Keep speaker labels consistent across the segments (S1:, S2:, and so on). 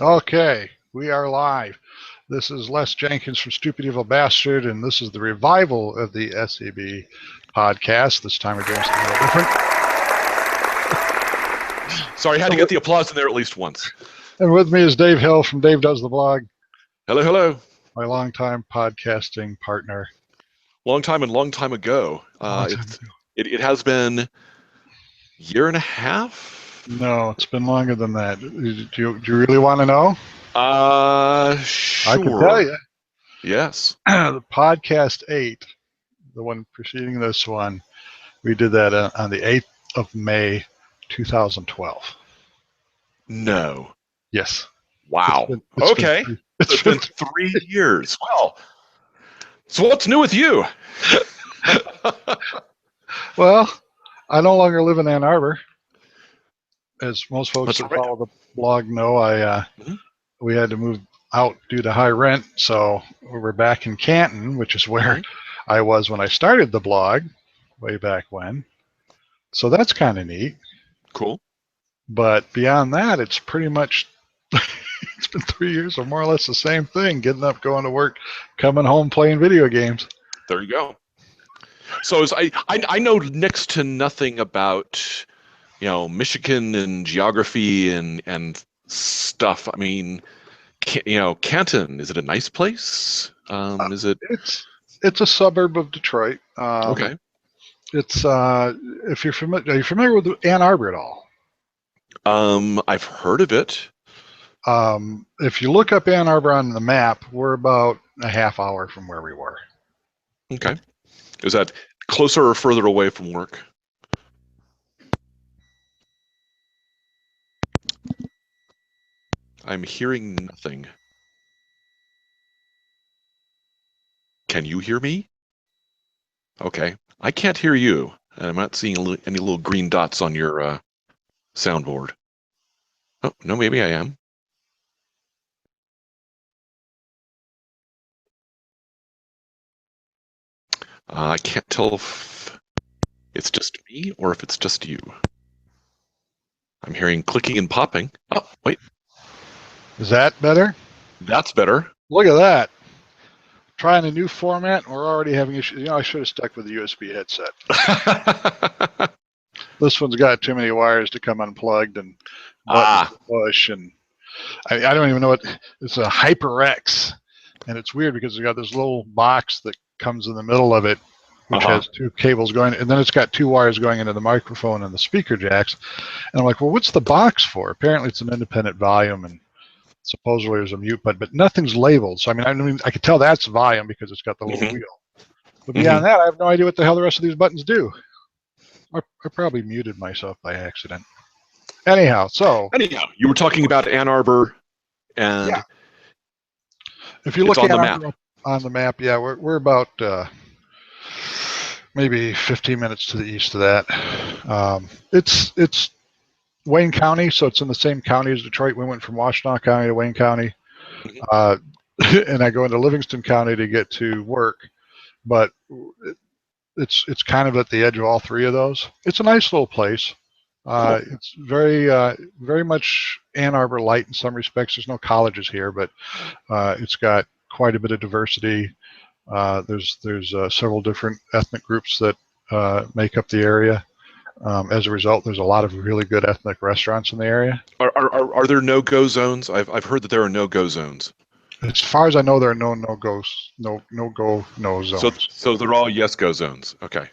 S1: Okay, we are live. This is Les Jenkins from Stupid Evil Bastard, and this is the revival of the SEB podcast. This time we're doing something a little different.
S2: Sorry, I had to get the applause in there at least once.
S1: And with me is Dave Hill from Dave Does the Blog.
S2: Hello, hello.
S1: My longtime podcasting partner.
S2: Long time and long time ago. It has been a year and a half?
S1: No, it's been longer than that. Do you really want to know?
S2: Sure.
S1: I can tell you.
S2: Yes.
S1: The podcast 8, the one preceding this one, we did that on the 8th of May, 2012.
S2: No.
S1: Yes.
S2: Wow. It's been 3 years. Well, so what's new with you?
S1: Well, I no longer live in Ann Arbor. As most folks that follow the blog know, we had to move out due to high rent, so we're back in Canton, which is where I was when I started the blog way back when. So that's kind of neat.
S2: Cool.
S1: But beyond that, it's pretty much it's been 3 years of more or less the same thing: getting up, going to work, coming home, playing video games.
S2: There you go. So I know next to nothing about Michigan and geography and stuff. I mean, Canton, is it a nice place? Is it?
S1: It's a suburb of Detroit.
S2: Okay.
S1: It's if you're familiar, are you familiar with Ann Arbor at all?
S2: I've heard of it.
S1: If you look up Ann Arbor on the map, we're about a half hour from where we were.
S2: Okay. Is that closer or further away from work? I'm hearing nothing. Can you hear me? Okay. I can't hear you. And I'm not seeing any little green dots on your soundboard. Oh, no, maybe I am. I can't tell if it's just me or if it's just you. I'm hearing clicking and popping. Oh, wait.
S1: Is that better?
S2: That's better.
S1: Look at that. Trying a new format, and we're already having issues. I should have stuck with the USB headset. This one's got too many wires to come unplugged and buttons to push, and I don't even know what. It's a HyperX, and it's weird because it's got this little box that comes in the middle of it, which has two cables going, and then it's got two wires going into the microphone and the speaker jacks. And I'm like, well, what's the box for? Apparently, it's an independent volume, and supposedly there's a mute button, but nothing's labeled. So I mean, I could tell that's volume because it's got the little wheel. But beyond that, I have no idea what the hell the rest of these buttons do. I probably muted myself by accident. Anyhow,
S2: you were talking about Ann Arbor, and
S1: if you look at on the map, we're about maybe 15 minutes to the east of that. It's Wayne County, so it's in the same county as Detroit. We went from Washtenaw County to Wayne County, and I go into Livingston County to get to work. But it's kind of at the edge of all three of those. It's a nice little place. It's very much Ann Arbor light in some respects. There's no colleges here, but it's got quite a bit of diversity. There's several different ethnic groups that make up the area. As a result, there's a lot of really good ethnic restaurants in the area.
S2: Are there no-go zones? I've heard that there are no-go zones.
S1: As far as I know, there are no zones.
S2: So they're all yes-go zones. Okay.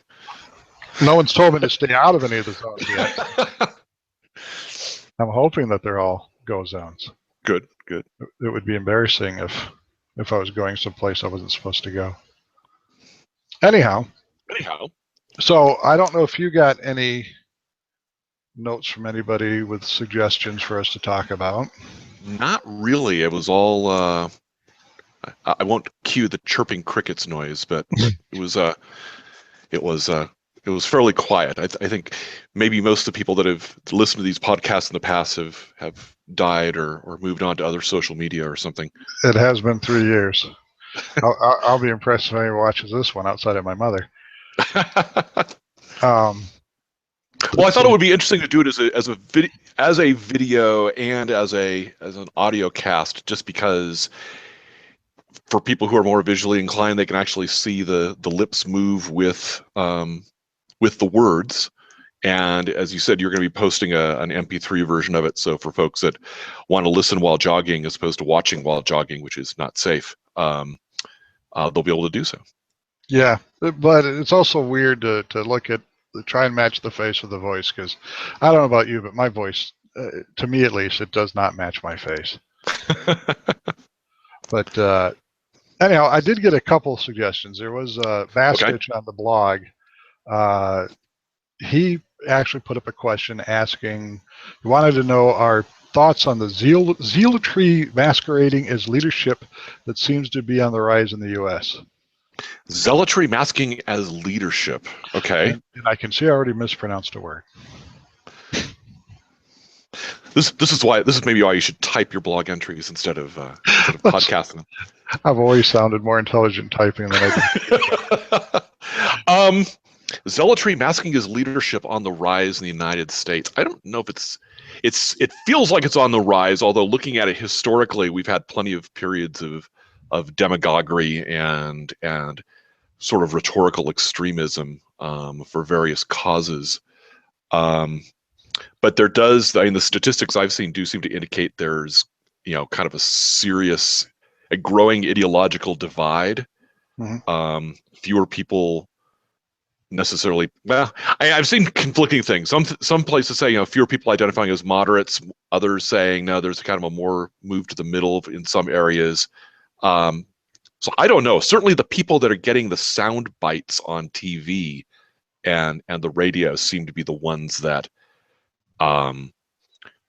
S1: No one's told me to stay out of any of the zones yet. I'm hoping that they're all go zones.
S2: Good.
S1: It would be embarrassing if I was going someplace I wasn't supposed to go. Anyhow. So I don't know if you got any notes from anybody with suggestions for us to talk about.
S2: Not really. It was all. I won't cue the chirping crickets noise, but it was fairly quiet. I think maybe most of the people that have listened to these podcasts in the past have died or moved on to other social media or something.
S1: It has been 3 years. I'll be impressed if anyone watches this one outside of my mother.
S2: Well, I thought it would be interesting to do it as a video and as an audio cast, just because for people who are more visually inclined, they can actually see the lips move with the words. And as you said, you're going to be posting an MP3 version of it. So for folks that want to listen while jogging as opposed to watching while jogging, which is not safe, they'll be able to do so.
S1: Yeah, but it's also weird to look at, try and match the face with the voice, because I don't know about you, but my voice, to me at least, it does not match my face. But anyhow, I did get a couple suggestions. There was Vastich on the blog. He actually put up a question asking, he wanted to know our thoughts on the zealotry masquerading as leadership that seems to be on the rise in the U.S.
S2: Zealotry masking as leadership. Okay.
S1: And I can see I already mispronounced a word.
S2: This is maybe why you should type your blog entries instead of podcasting them.
S1: I've always sounded more intelligent typing than I
S2: do. Zealotry masking as leadership on the rise in the United States. I don't know if it feels like it's on the rise, although looking at it historically, we've had plenty of periods of demagoguery and sort of rhetorical extremism for various causes. But there does, I mean, the statistics I've seen do seem to indicate there's, kind of a growing ideological divide. Mm-hmm. Fewer people necessarily, well, I've seen conflicting things. Some places say, fewer people identifying as moderates, others saying, no, there's kind of a more move to the middle in some areas. So I don't know. Certainly the people that are getting the sound bites on TV and the radio seem to be the ones that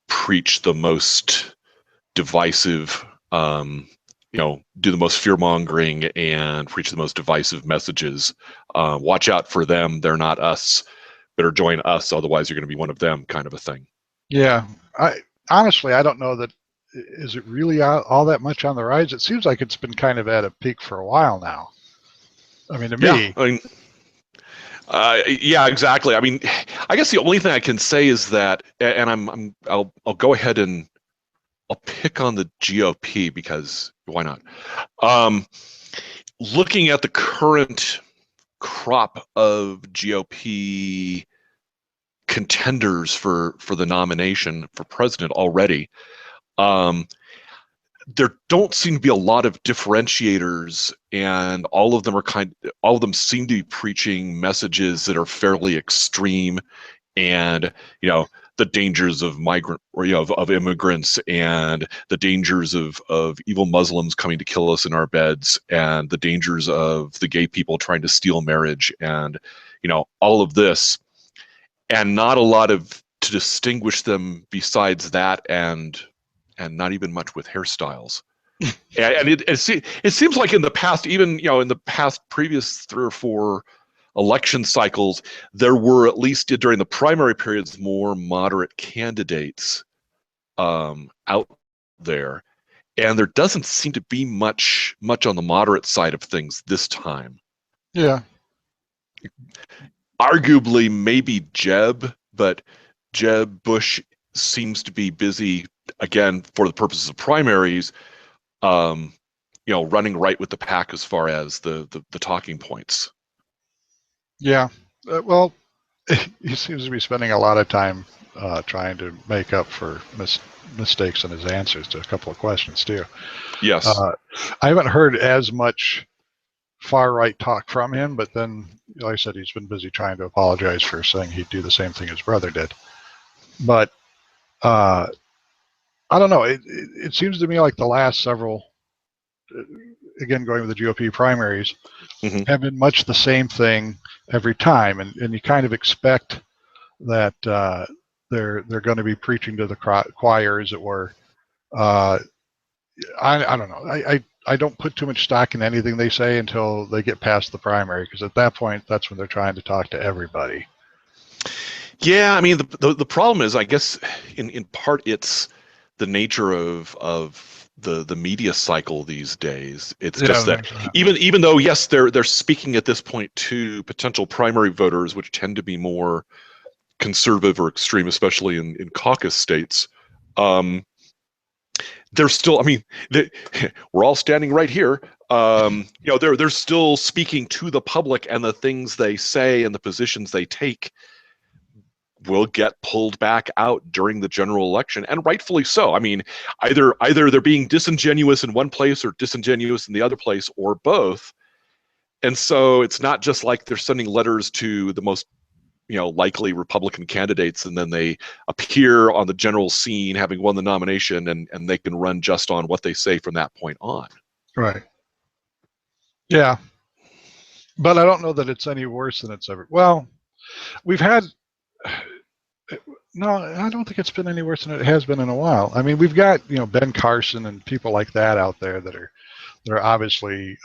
S2: preach the most divisive, do the most fear-mongering and preach the most divisive messages. Watch out for them. They're not us. Better join us. Otherwise, you're going to be one of them, kind of a thing.
S1: Yeah. Honestly, I don't know that. Is it really all that much on the rise? It seems like it's been kind of at a peak for a while now. I mean, to me.
S2: I mean, yeah, exactly. I mean, I guess the only thing I can say is that, and I'll go ahead and I'll pick on the GOP because why not? Looking at the current crop of GOP contenders for the nomination for president already, there don't seem to be a lot of differentiators, and all of them seem to be preaching messages that are fairly extreme, and the dangers of of immigrants, and the dangers of evil Muslims coming to kill us in our beds, and the dangers of the gay people trying to steal marriage, and all of this, and not a lot to distinguish them besides that, and not even much with hairstyles. And it seems like in the past, even in the past previous 3 or 4 election cycles, there were, at least during the primary periods, more moderate candidates out there, and there doesn't seem to be much on the moderate side of things this time.
S1: Yeah.
S2: Arguably, maybe Jeb, but Jeb Bush seems to be busy, again, for the purposes of primaries, running right with the pack as far as the talking points.
S1: Yeah. Well, he seems to be spending a lot of time trying to make up for mistakes in his answers to a couple of questions, too.
S2: Yes.
S1: I haven't heard as much far-right talk from him, but then, like I said, he's been busy trying to apologize for saying he'd do the same thing his brother did. But I don't know. It seems to me like the last several, again, going with the GOP primaries, mm-hmm. have been much the same thing every time, and you kind of expect that they're going to be preaching to the choir, as it were. I don't know. I don't put too much stock in anything they say until they get past the primary, because at that point, that's when they're trying to talk to everybody.
S2: Yeah, I mean, the problem is, I guess, in part, it's the nature of the media cycle these days. It's just that even though, yes, they're speaking at this point to potential primary voters, which tend to be more conservative or extreme, especially in caucus states, they're still, I mean, we're all standing right here. They're still speaking to the public, and the things they say and the positions they take will get pulled back out during the general election, and rightfully so. I mean, either they're being disingenuous in one place or disingenuous in the other place, or both. And so it's not just like they're sending letters to the most likely Republican candidates, and then they appear on the general scene having won the nomination, and they can run just on what they say from that point on.
S1: Right. Yeah. But I don't know that it's any worse than it's ever. Well, we've had. No, I don't think it's been any worse than it has been in a while. I mean, we've got Ben Carson and people like that out there that are obviously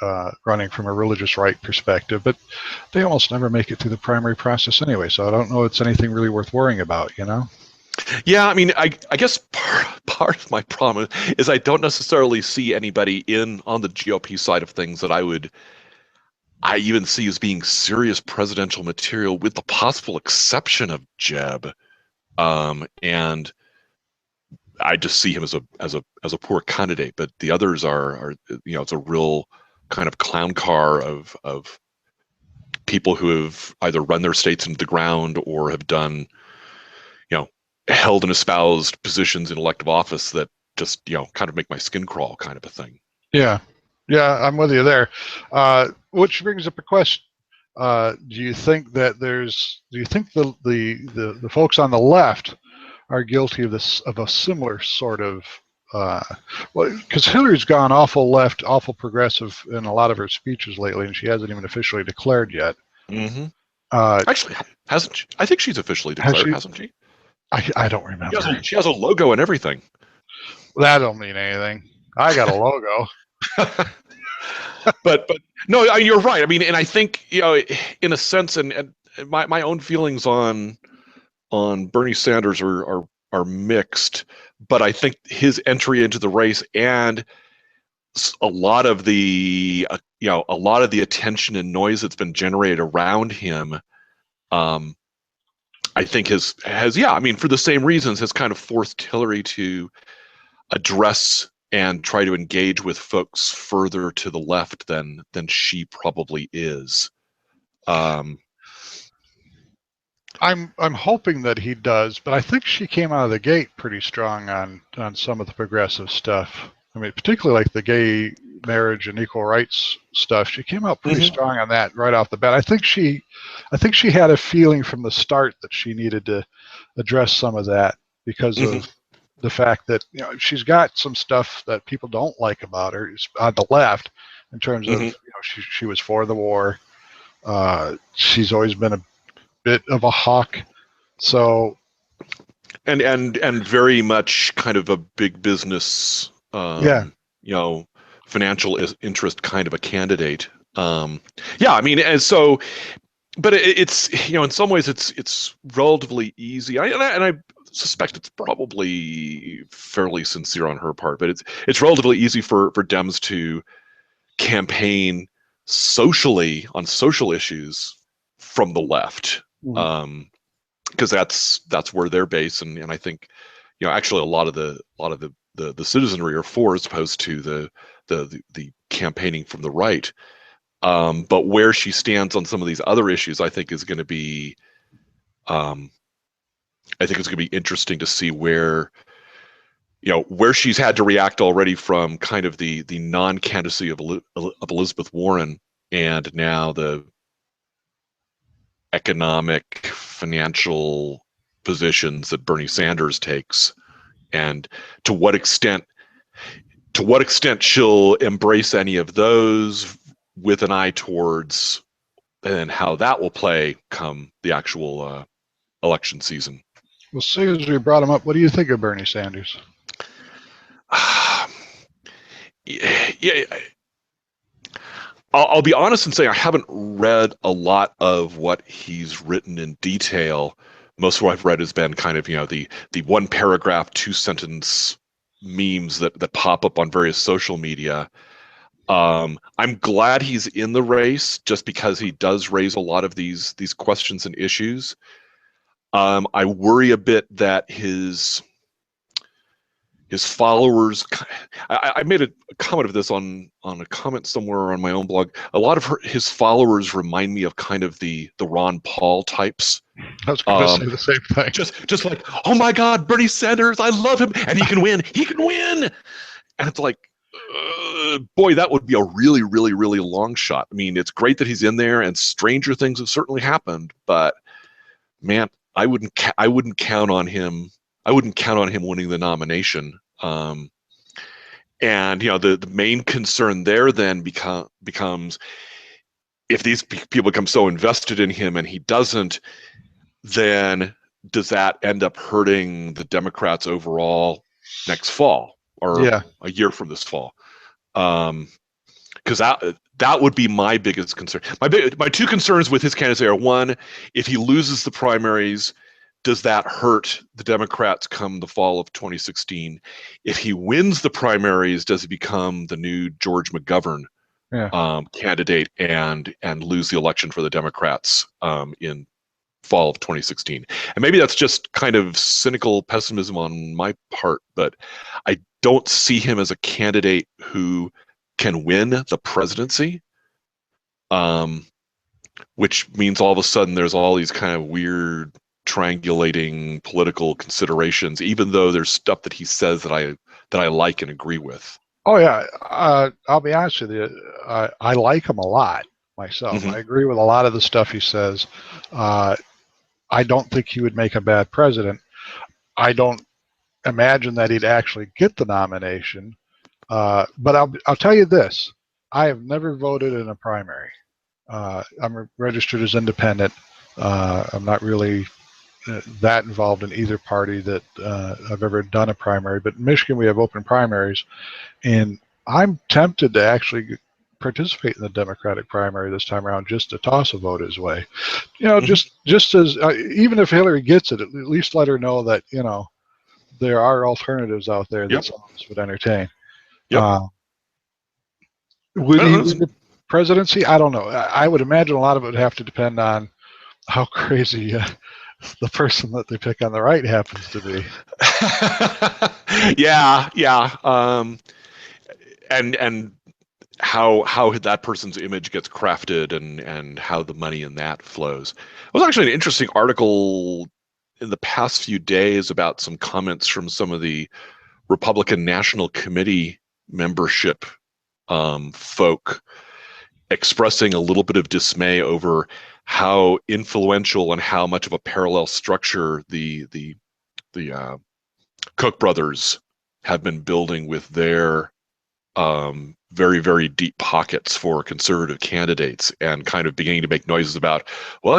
S1: running from a religious right perspective, but they almost never make it through the primary process anyway. So I don't know it's anything really worth worrying about,
S2: Yeah, I mean, I guess part of my problem is I don't necessarily see anybody on the GOP side of things that I even see as being serious presidential material, with the possible exception of Jeb. And I just see him as a poor candidate, but the others are it's a real kind of clown car of people who have either run their states into the ground or have done, held and espoused positions in elective office that just, kind of make my skin crawl, kind of a thing.
S1: Yeah. I'm with you there. Which brings up a question. Do you think the folks on the left are guilty of a similar sort of, because Hillary's gone awful left, awful progressive in a lot of her speeches lately, and she hasn't even officially declared yet.
S2: Mm-hmm. Actually, hasn't she? I think she's officially declared, hasn't she?
S1: I don't remember.
S2: She has a logo and everything.
S1: That don't mean anything. I got a logo.
S2: but no, I mean, you're right. I mean, and I think, in a sense, and my own feelings on Bernie Sanders are mixed, but I think his entry into the race and a lot of the attention and noise that's been generated around him, I think has I mean, for the same reasons, has kind of forced Hillary to address and try to engage with folks further to the left than she probably is.
S1: I'm hoping that he does, but I think she came out of the gate pretty strong on some of the progressive stuff. I mean, particularly like the gay marriage and equal rights stuff. She came out pretty strong on that right off the bat. I think she had a feeling from the start that she needed to address some of that because of the fact that she's got some stuff that people don't like about her on the left in terms of she was for the war. She's always been a bit of a hawk, so
S2: and very much kind of a big business, financial interest kind of a candidate. I mean, and so, but it's in some ways it's relatively easy, and I suspect it's probably fairly sincere on her part, but it's relatively easy for Dems to campaign socially on social issues from the left, because that's where they're based, and I think actually a lot of the citizenry are for, as opposed to the campaigning from the right. But where she stands on some of these other issues, I think is going to be I think it's going to be interesting to see where she's had to react already from kind of the non-candidacy of Elizabeth Warren, and now the economic, financial positions that Bernie Sanders takes, and to what extent she'll embrace any of those with an eye towards, and how that will play come the actual election season.
S1: Well, see, as we brought him up, what do you think of Bernie Sanders?
S2: I'll be honest and say I haven't read a lot of what he's written in detail. Most of what I've read has been kind of the one paragraph, 2-sentence memes that pop up on various social media. I'm glad he's in the race, just because he does raise a lot of these questions and issues. I worry a bit that his followers. I made a comment of this on a comment somewhere on my own blog. A lot of his followers remind me of kind of the Ron Paul types.
S1: I was going to say the same thing.
S2: Just like, oh my God, Bernie Sanders, I love him, and he can win. He can win, and it's like, boy, that would be a really, really, really long shot. I mean, it's great that he's in there, and stranger things have certainly happened. But man, I wouldn't count on him. I wouldn't count on him winning the nomination. And the main concern there then becomes if these people become so invested in him and he doesn't, then does that end up hurting the Democrats overall next fall or a year from this fall? Because that would be my biggest concern. My two concerns with his candidacy are, one, if he loses the primaries, does that hurt the Democrats come the fall of 2016? If he wins the primaries, does he become the new George McGovern candidate and lose the election for the Democrats in fall of 2016? And maybe that's just kind of cynical pessimism on my part, but I don't see him as a candidate who can win the presidency, which means all of a sudden there's all these kind of weird triangulating political considerations, even though there's stuff that he says that I like and agree with.
S1: Oh yeah, I'll be honest with you. I like him a lot myself.
S2: Mm-hmm.
S1: I agree with a lot of the stuff he says. I don't think he would make a bad president. I don't imagine that he'd actually get the nomination. But I'll tell you this: I have never voted in a primary. I'm registered as independent. I'm not really that involved in either party that I've ever done a primary. But in Michigan, we have open primaries, and I'm tempted to actually participate in the Democratic primary this time around, just to toss a vote his way. Just as even if Hillary gets it, at least let her know that there are alternatives out there that some of us would entertain. Would he win the presidency? I don't know. I would imagine a lot of it would have to depend on how crazy the person that they pick on the right happens to be.
S2: Yeah. And how that person's image gets crafted and how the money in that flows. It was actually an interesting article in the past few days about some comments from some of the Republican National Committee membership folk expressing a little bit of dismay over how influential and how much of a parallel structure the Koch brothers have been building with their very, very deep pockets for conservative candidates, and kind of beginning to make noises about, well,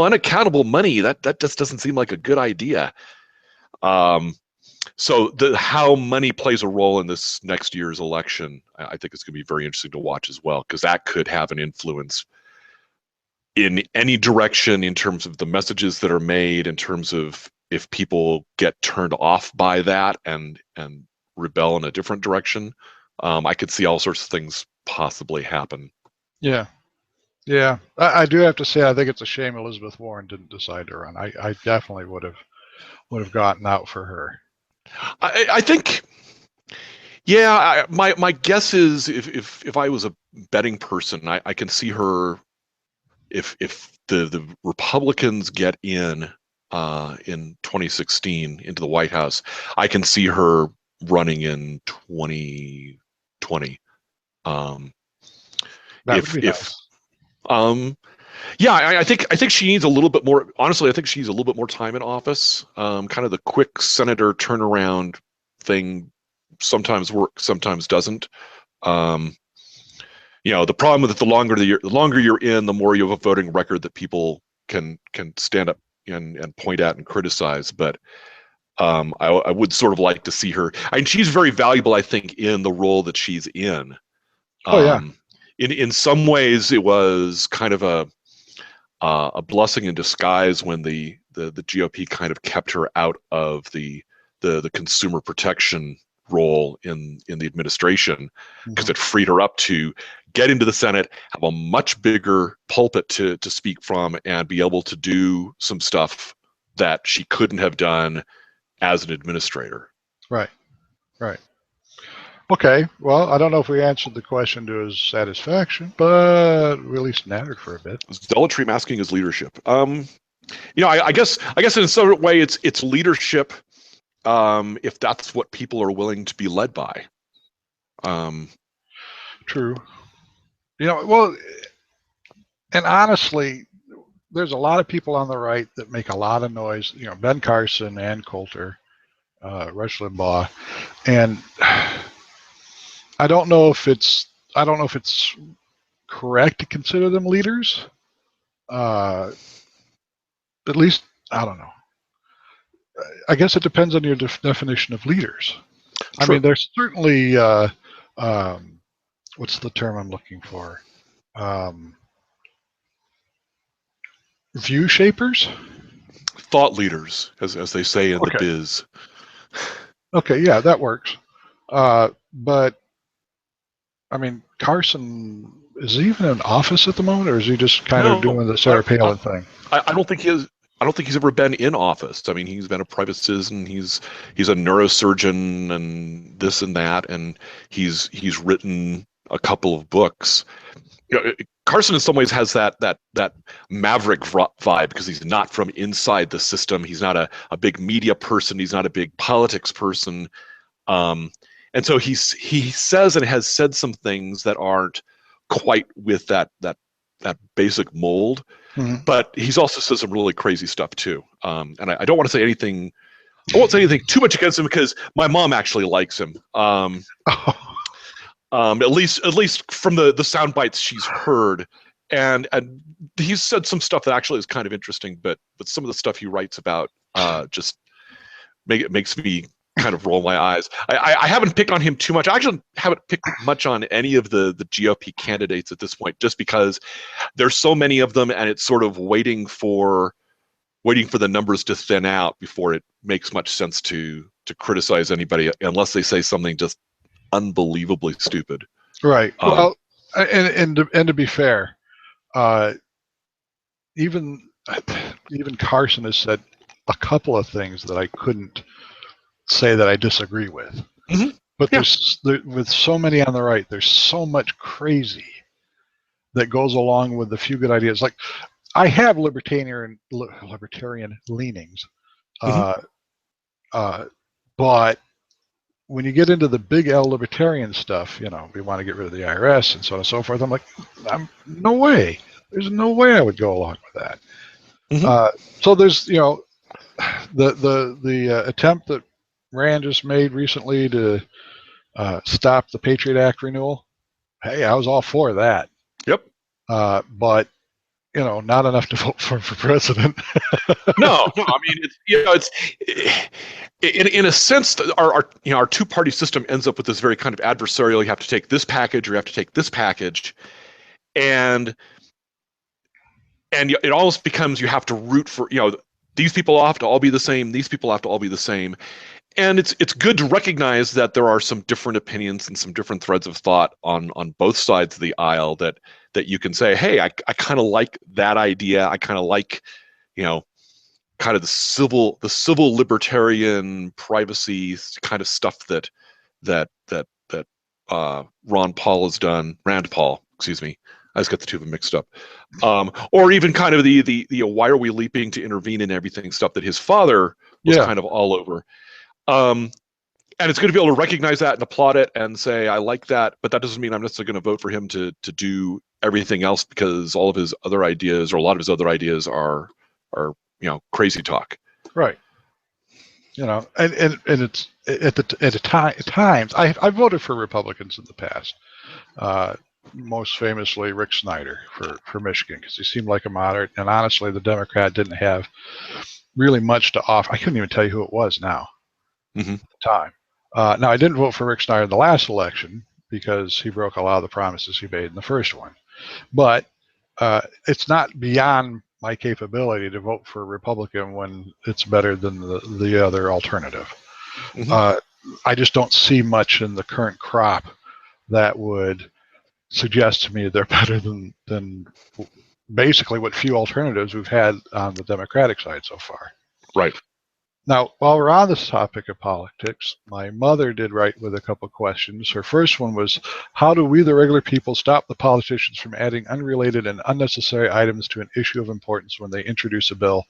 S2: unaccountable money, that just doesn't seem like a good idea. So how money plays a role in this next year's election, I think it's going to be very interesting to watch as well, because that could have an influence in any direction in terms of the messages that are made, in terms of if people get turned off by that and rebel in a different direction. I could see all sorts of things possibly happen.
S1: Yeah. I do have to say, I think it's a shame Elizabeth Warren didn't decide to run. I definitely would have gotten out for her.
S2: I think, my guess is if I was a betting person, I can see her, if the Republicans get in 2016 into the White House, I can see her running in 2020. I think she needs a little bit more. Honestly, I think she needs a little bit more time in office. Kind of the quick senator turnaround thing sometimes works, sometimes doesn't. The problem with it, the longer you're in, the more you have a voting record that people can stand up and point at and criticize. But I would sort of like to see her. I mean, she's very valuable, I think, in the role that she's in. In some ways, it was kind of a blessing in disguise when the GOP kind of kept her out of the consumer protection role in the administration, because it freed her up to get into the Senate, have a much bigger pulpit to speak from, and be able to do some stuff that she couldn't have done as an administrator.
S1: Right. Okay, well, I don't know if we answered the question to his satisfaction, but we at least nattered for a bit.
S2: Zealotry masking his leadership. I guess in some way it's leadership, if that's what people are willing to be led by.
S1: True. Well, and honestly, there's a lot of people on the right that make a lot of noise. Ben Carson, Ann Coulter, Rush Limbaugh, and I don't know if it's correct to consider them leaders. At least, I don't know. I guess it depends on your definition of leaders. True. I mean, there's certainly what's the term I'm looking for? View shapers?
S2: Thought leaders, as they say in the biz.
S1: Okay, yeah, that works. But I mean, Carson, is he even in office at the moment, or is he just kind of doing the Sarah Palin thing?
S2: I don't think he is. I don't think he's ever been in office. I mean, he's been a private citizen. He's a neurosurgeon and this and that, and he's written a couple of books. Carson in some ways has that maverick vibe because he's not from inside the system. He's not a big media person. He's not a big politics person. And so he says and has said some things that aren't quite with that basic mold. Mm-hmm. But he's also said some really crazy stuff too. And I don't want to say anything. I won't say anything too much against him because my mom actually likes him. At least from the sound bites she's heard, and he's said some stuff that actually is kind of interesting. But some of the stuff he writes about just makes me kind of roll my eyes. I haven't picked on him too much. I actually haven't picked much on any of the GOP candidates at this point, just because there's so many of them, and it's sort of waiting for the numbers to thin out before it makes much sense to criticize anybody, unless they say something just unbelievably stupid.
S1: Right. Well, and to be fair, even Carson has said a couple of things that I couldn't say that I disagree with. Mm-hmm. But with so many on the right, there's so much crazy that goes along with the few good ideas. Like, I have libertarian leanings, mm-hmm. But when you get into the big L libertarian stuff, we want to get rid of the IRS and so on and so forth. I'm like, no way. There's no way I would go along with that. Mm-hmm. So there's, the attempt that Rand just made recently to stop the Patriot Act renewal. Hey, I was all for that.
S2: Yep.
S1: But not enough to vote for president.
S2: No. I mean, it's in a sense, our two-party system ends up with this very kind of adversarial. You have to take this package, or you have to take this package, and it almost becomes you have to root for these people have to all be the same. These people have to all be the same. And it's good to recognize that there are some different opinions and some different threads of thought on both sides of the aisle that you can say, hey, I kind of like that idea. I kind of like, kind of the civil libertarian privacy kind of stuff that Rand Paul, excuse me. I just got the two of them mixed up. Or even kind of the why are we leaping to intervene in everything stuff that his father was kind of all over. And it's good to be able to recognize that and applaud it and say, I like that, but that doesn't mean I'm necessarily going to vote for him to do everything else, because all of his other ideas, or a lot of his other ideas, are crazy talk.
S1: Right. And it's at times I voted for Republicans in the past. Most famously Rick Snyder for Michigan, because he seemed like a moderate, and honestly the Democrat didn't have really much to offer. I couldn't even tell you who it was now. Mm-hmm. At the time. Now, I didn't vote for Rick Snyder in the last election because he broke a lot of the promises he made in the first one. But it's not beyond my capability to vote for a Republican when it's better than the other alternative. Mm-hmm. I just don't see much in the current crop that would suggest to me they're better than basically what few alternatives we've had on the Democratic side so far.
S2: Right.
S1: Now, while we're on this topic of politics, my mother did write with a couple questions. Her first one was, how do we, the regular people, stop the politicians from adding unrelated and unnecessary items to an issue of importance when they introduce a bill?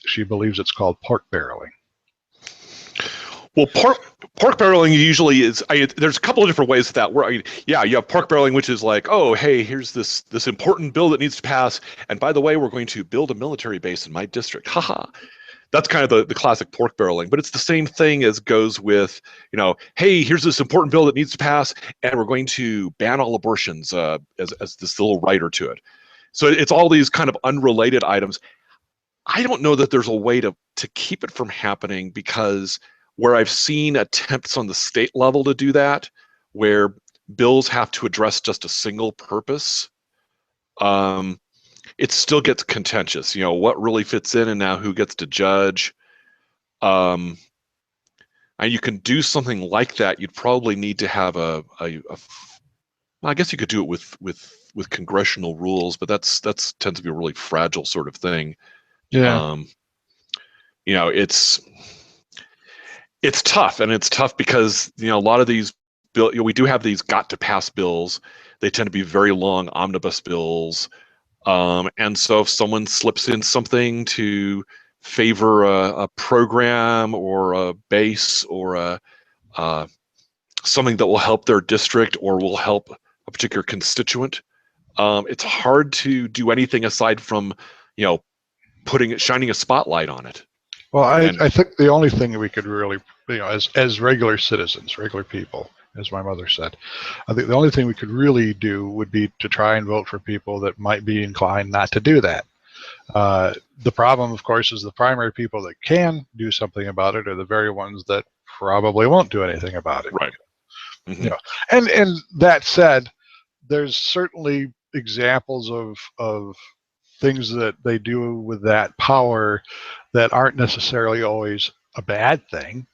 S1: She believes it's called pork barreling.
S2: Well, pork barreling usually is. There's a couple of different ways that works. Yeah, you have pork barreling, which is like, oh, hey, here's this important bill that needs to pass, and by the way, we're going to build a military base in my district. Haha. That's kind of the classic pork barreling, but it's the same thing as goes with, hey, here's this important bill that needs to pass, and we're going to ban all abortions as this little writer to it. So it's all these kind of unrelated items. I don't know that there's a way to keep it from happening, because where I've seen attempts on the state level to do that, where bills have to address just a single purpose, it still gets contentious. What really fits in and now who gets to judge. And you can do something like that. You'd probably need to have well, I guess you could do it with congressional rules, but that's tends to be a really fragile sort of thing.
S1: Yeah.
S2: It's tough, and it's tough because a lot of these we do have these got to pass bills. They tend to be very long omnibus bills, and so if someone slips in something to favor a program or a base or something that will help their district or will help a particular constituent, it's hard to do anything aside from shining a spotlight on it.
S1: Well, I think the only thing that we could really, as regular citizens, regular people, as my mother said, I think the only thing we could really do would be to try and vote for people that might be inclined not to do that. The problem, of course, is the primary people that can do something about it are the very ones that probably won't do anything about it.
S2: Right. Mm-hmm.
S1: And that said, there's certainly examples of things that they do with that power that aren't necessarily always a bad thing.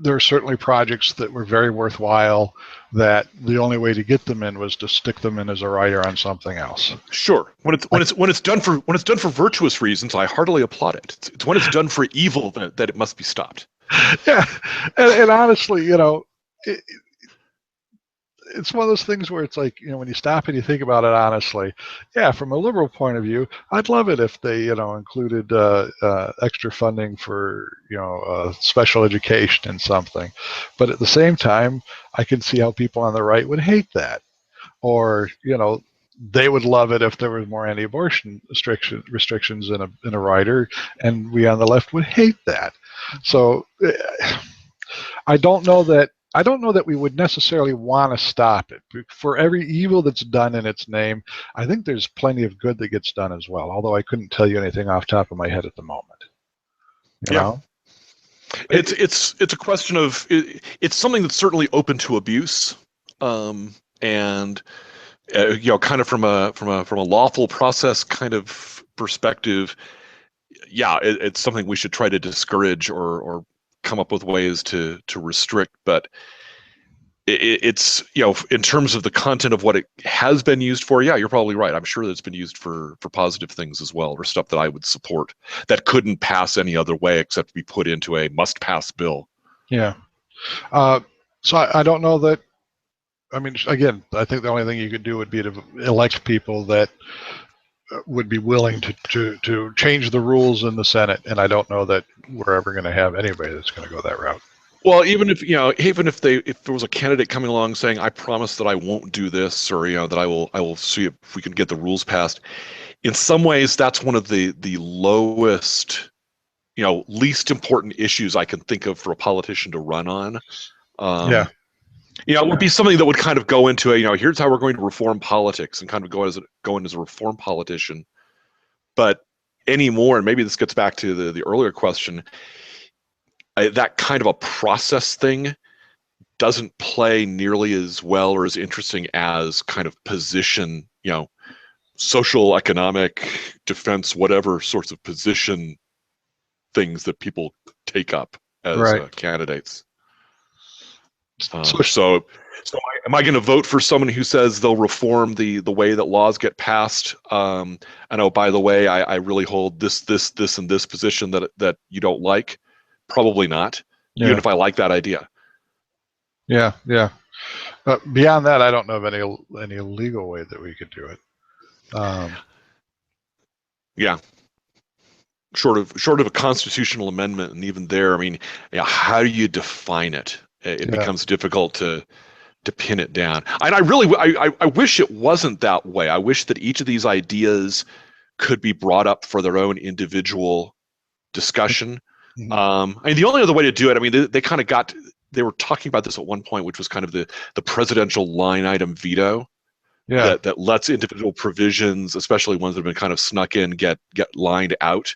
S1: There are certainly projects that were very worthwhile that the only way to get them in was to stick them in as a writer on something else.
S2: Sure. When it's done for virtuous reasons, I heartily applaud it. It's when it's done for evil that it must be stopped.
S1: Yeah, and honestly, it's one of those things where it's like, when you stop and you think about it honestly, yeah, from a liberal point of view, I'd love it if they, included extra funding for, special education and something. But at the same time, I can see how people on the right would hate that. Or, they would love it if there was more anti-abortion restrictions in a rider, and we on the left would hate that. So I don't know that we would necessarily want to stop it. For every evil that's done in its name, I think there's plenty of good that gets done as well, although I couldn't tell you anything off the top of my head at the moment. You know?
S2: It's a question of it's something that's certainly open to abuse, and kind of from a lawful process kind of perspective. Yeah, it's something we should try to discourage or come up with ways to restrict, but it's in terms of the content of what it has been used for, yeah, you're probably right. I'm sure that it's been used for positive things as well, or stuff that I would support that couldn't pass any other way except to be put into a must-pass bill.
S1: Yeah. So I don't know that. I mean, again, I think the only thing you could do would be to elect people that would be willing to change the rules in the Senate, and I don't know that we're ever going to have anybody that's going to go that route.
S2: Well, even if there was a candidate coming along saying, "I promise that I won't do this," or that I will see if we can get the rules passed. In some ways, that's one of the lowest, least important issues I can think of for a politician to run on.
S1: Yeah.
S2: It would be something that would kind of go into here's how we're going to reform politics, and kind of go in as a reform politician. But anymore, and maybe this gets back to the earlier question, that kind of a process thing doesn't play nearly as well or as interesting as kind of position, social, economic, defense, whatever sorts of position things that people take up as candidates. So am I going to vote for someone who says they'll reform the way that laws get passed? And oh, by the way, I really hold this, and this position that you don't like. Probably not, even if I like that idea.
S1: Yeah. But beyond that, I don't know of any legal way that we could do it.
S2: Yeah. Short of a constitutional amendment, and even there, I mean, how do you define it? It becomes difficult to pin it down. And I wish it wasn't that way. I wish that each of these ideas could be brought up for their own individual discussion.
S1: Mm-hmm.
S2: I mean, the only other way to do it, I mean, they were talking about this at one point, which was kind of the presidential line item veto.
S1: Yeah.
S2: That lets individual provisions, especially ones that have been kind of snuck in, get lined out.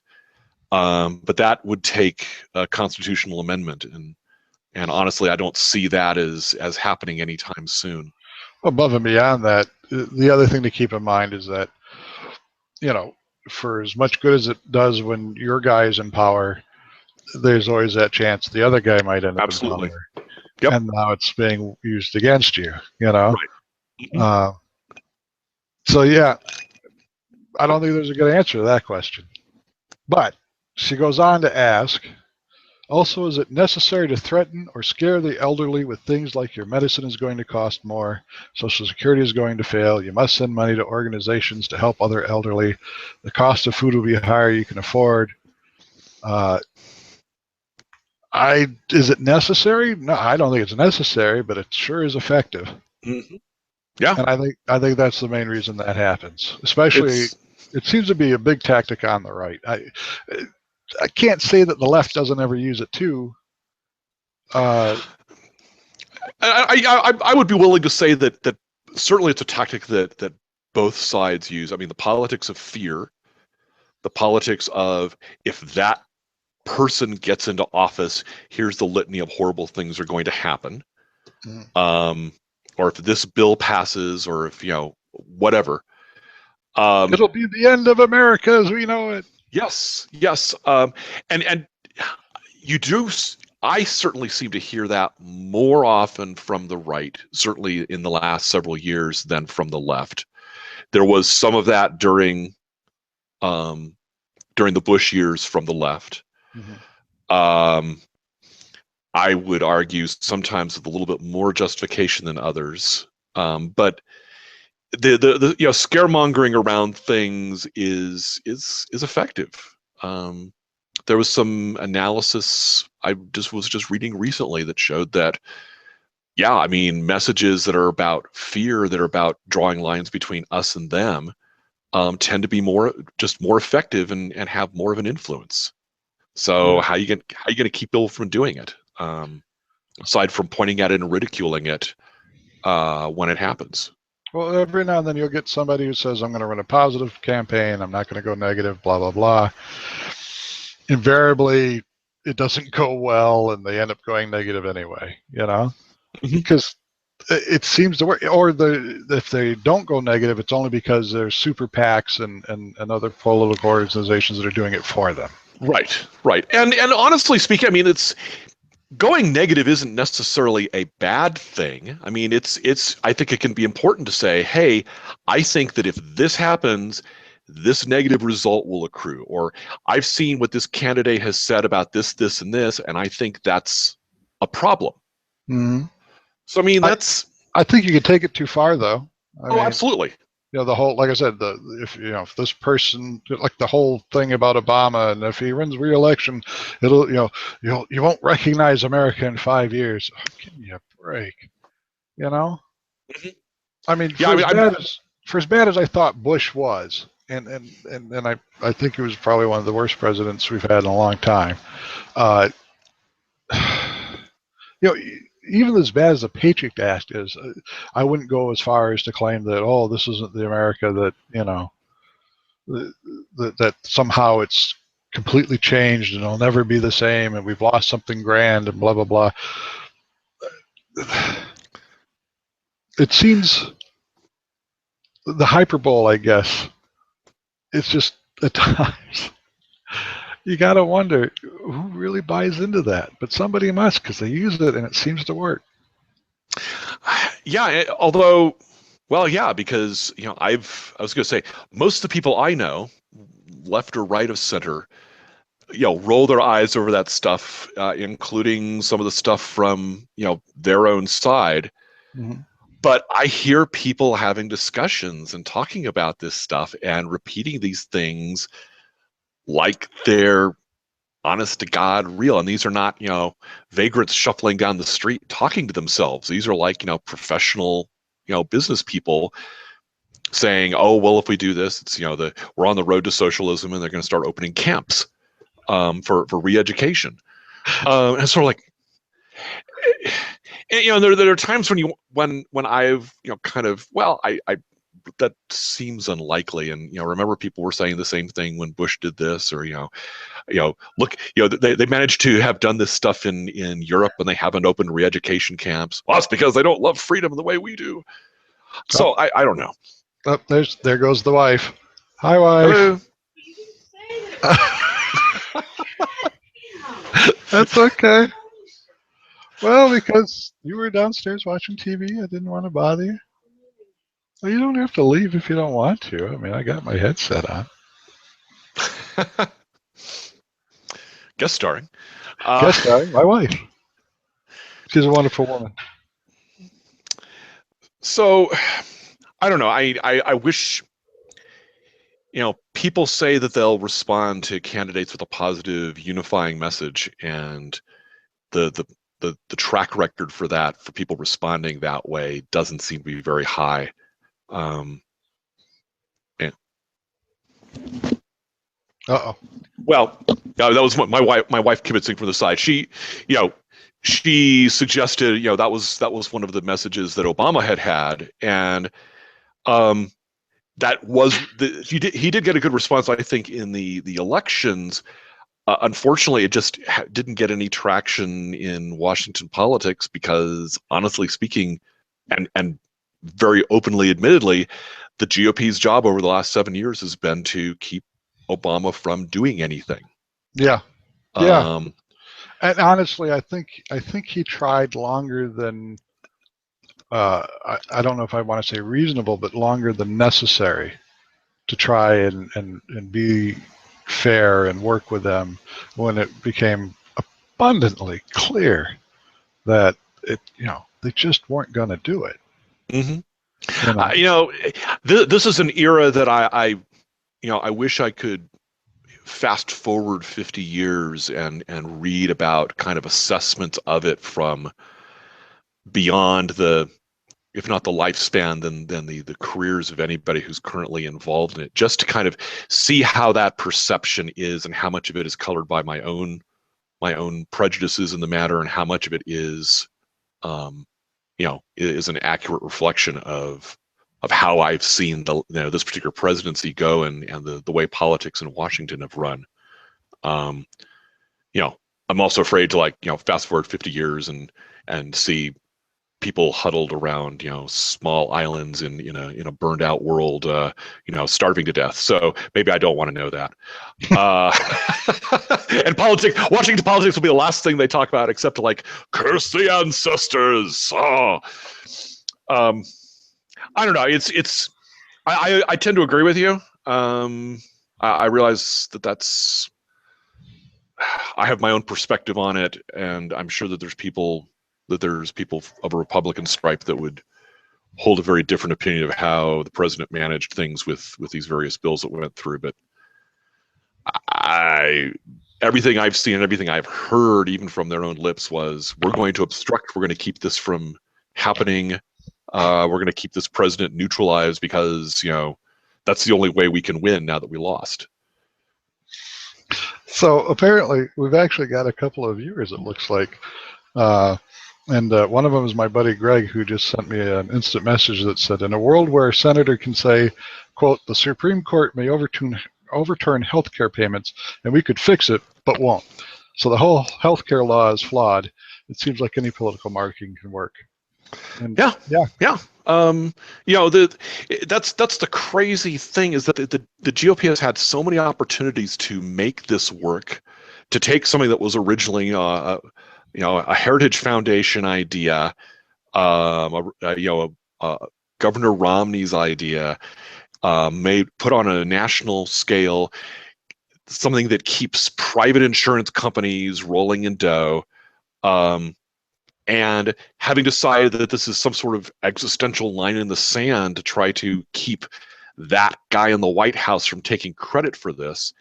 S2: But that would take a constitutional amendment, and honestly, I don't see that as happening anytime soon.
S1: Above and beyond that, the other thing to keep in mind is that, for as much good as it does when your guy is in power, there's always that chance the other guy might end up in power.
S2: Yep.
S1: And now it's being used against you, Right. Mm-hmm. So yeah, I don't think there's a good answer to that question. But she goes on to ask, also, is it necessary to threaten or scare the elderly with things like your medicine is going to cost more, Social Security is going to fail, you must send money to organizations to help other elderly, the cost of food will be higher you can afford. Is it necessary? No, I don't think it's necessary, but it sure is effective.
S2: Mm-hmm. Yeah.
S1: And I think that's the main reason that happens. Especially, it seems to be a big tactic on the right. I can't say that the left doesn't ever use it too.
S2: I would be willing to say that certainly it's a tactic that both sides use. I mean, the politics of fear, the politics of if that person gets into office, here's the litany of horrible things are going to happen. Mm. Or if this bill passes, or if, whatever.
S1: It'll be the end of America as we know it.
S2: Yes. And you do, I certainly seem to hear that more often from the right, certainly in the last several years, than from the left. There was some of that during the Bush years from the left. Mm-hmm. I would argue sometimes with a little bit more justification than others. But the scaremongering around things is effective. There was some analysis I was just reading recently that showed that, I mean, messages that are about fear, that are about drawing lines between us and them, tend to be more effective and have more of an influence. So how are you going to keep people from doing it? Aside from pointing at it and ridiculing it when it happens.
S1: Well, every now and then you'll get somebody who says, I'm going to run a positive campaign, I'm not going to go negative, blah, blah, blah. Invariably, it doesn't go well, and they end up going negative anyway, because it seems to work. Or if they don't go negative, it's only because there's super PACs and other political organizations that are doing it for them.
S2: Right. And honestly speaking, I mean, it's going negative isn't necessarily a bad thing. I mean, I think it can be important to say, hey, I think that if this happens, this negative result will accrue. Or I've seen what this candidate has said about this, and this, and I think that's a problem. Mm-hmm. So, I mean,
S1: I think you could take it too far, though. I mean,
S2: absolutely.
S1: The whole, like I said, if this person, like the whole thing about Obama, and if he wins re-election, it'll, you won't recognize America in 5 years. Oh, give me a break, Mm-hmm. I mean, for as bad as I thought Bush was, and I think he was probably one of the worst presidents we've had in a long time. Even as bad as the Patriot Act is, I wouldn't go as far as to claim that, this isn't the America that, that somehow it's completely changed and it'll never be the same and we've lost something grand and blah, blah, blah. It seems the hyperbole, I guess, it's just at times you got to wonder who really buys into that, but somebody must, because they use it and it seems to work.
S2: Yeah, although, well, yeah, because I was going to say most of the people I know, left or right of center, roll their eyes over that stuff, including some of the stuff from their own side.
S1: Mhm.
S2: But I hear people having discussions and talking about this stuff and repeating these things like they're honest to God real. And these are not, vagrants shuffling down the street talking to themselves. These are like, professional, business people saying, oh, well, if we do this, it's, we're on the road to socialism and they're going to start opening camps for re-education. And it's sort of like, and, there are times when I've, kind of, well, I that seems unlikely. And, remember people were saying the same thing when Bush did this, or, look, they managed to have done this stuff in Europe and they haven't opened re-education camps. Well, it's because they don't love freedom the way we do. So I don't know.
S1: Oh, there goes the wife. Hi, wife.
S2: Hello.
S1: That's okay. Well, because you were downstairs watching TV, I didn't want to bother you. Well, you don't have to leave if you don't want to. I mean, I got my headset on.
S2: Guest starring.
S1: Guest starring, my wife. She's a wonderful woman.
S2: So, I don't know. I wish, people say that they'll respond to candidates with a positive, unifying message, and the track record for that, for people responding that way, doesn't seem to be very high. Yeah.
S1: Uh-oh.
S2: Well, that was my wife kibitzing from the side. She suggested, that was one of the messages that Obama had, and that was he did get a good response, I think, in the elections. Unfortunately, it just didn't get any traction in Washington politics because, honestly speaking, and very openly, admittedly, the GOP's job over the last 7 years has been to keep Obama from doing anything.
S1: Yeah. Yeah. And honestly, I think he tried longer than I don't know if I want to say reasonable, but longer than necessary to try and be fair and work with them when it became abundantly clear that they just weren't going to do it.
S2: Mm-hmm. This is an era that I wish I could fast forward 50 years and read about kind of assessments of it from beyond if not the lifespan, then the careers of anybody who's currently involved in it, just to kind of see how that perception is and how much of it is colored by my own prejudices in the matter, and how much of it is is an accurate reflection of how I've seen this particular presidency go, and the way politics in Washington have run. I'm also afraid to fast forward 50 years and see people huddled around small islands in a burned out world, starving to death. So maybe I don't want to know that. And Washington politics will be the last thing they talk about, except to curse the ancestors. Oh. I don't know. I tend to agree with you. I realize that's I have my own perspective on it, and I'm sure that there's people of a Republican stripe that would hold a very different opinion of how the president managed things with these various bills that went through. But everything I've seen and everything I've heard, even from their own lips, was, we're going to obstruct, we're going to keep this from happening. We're going to keep this president neutralized because, that's the only way we can win now that we lost.
S1: So apparently we've actually got a couple of viewers, it looks like. And one of them is my buddy Greg, who just sent me an instant message that said, in a world where a senator can say, quote, the Supreme Court may overturn health care payments and we could fix it, but won't. So the whole health care law is flawed. It seems like any political marketing can work. And
S2: yeah. That's the crazy thing, is that the GOP has had so many opportunities to make this work, to take something that was originally a Heritage Foundation idea, Governor Romney's idea, put on a national scale something that keeps private insurance companies rolling in dough. And having decided that this is some sort of existential line in the sand to try to keep that guy in the White House from taking credit for this,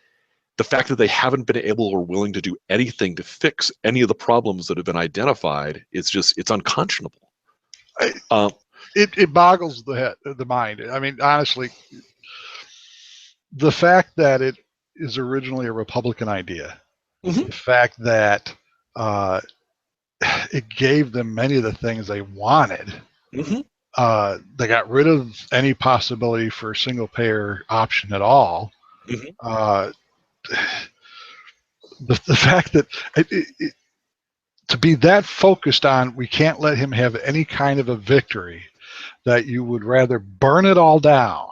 S2: the fact that they haven't been able or willing to do anything to fix any of the problems that have been identified, it's unconscionable.
S1: It boggles the mind. I mean, honestly, the fact that it is originally a Republican idea, the fact that it gave them many of the things they wanted. They got rid of any possibility for a single payer option at all. The fact that to be that focused on, we can't let him have any kind of a victory, that you would rather burn it all down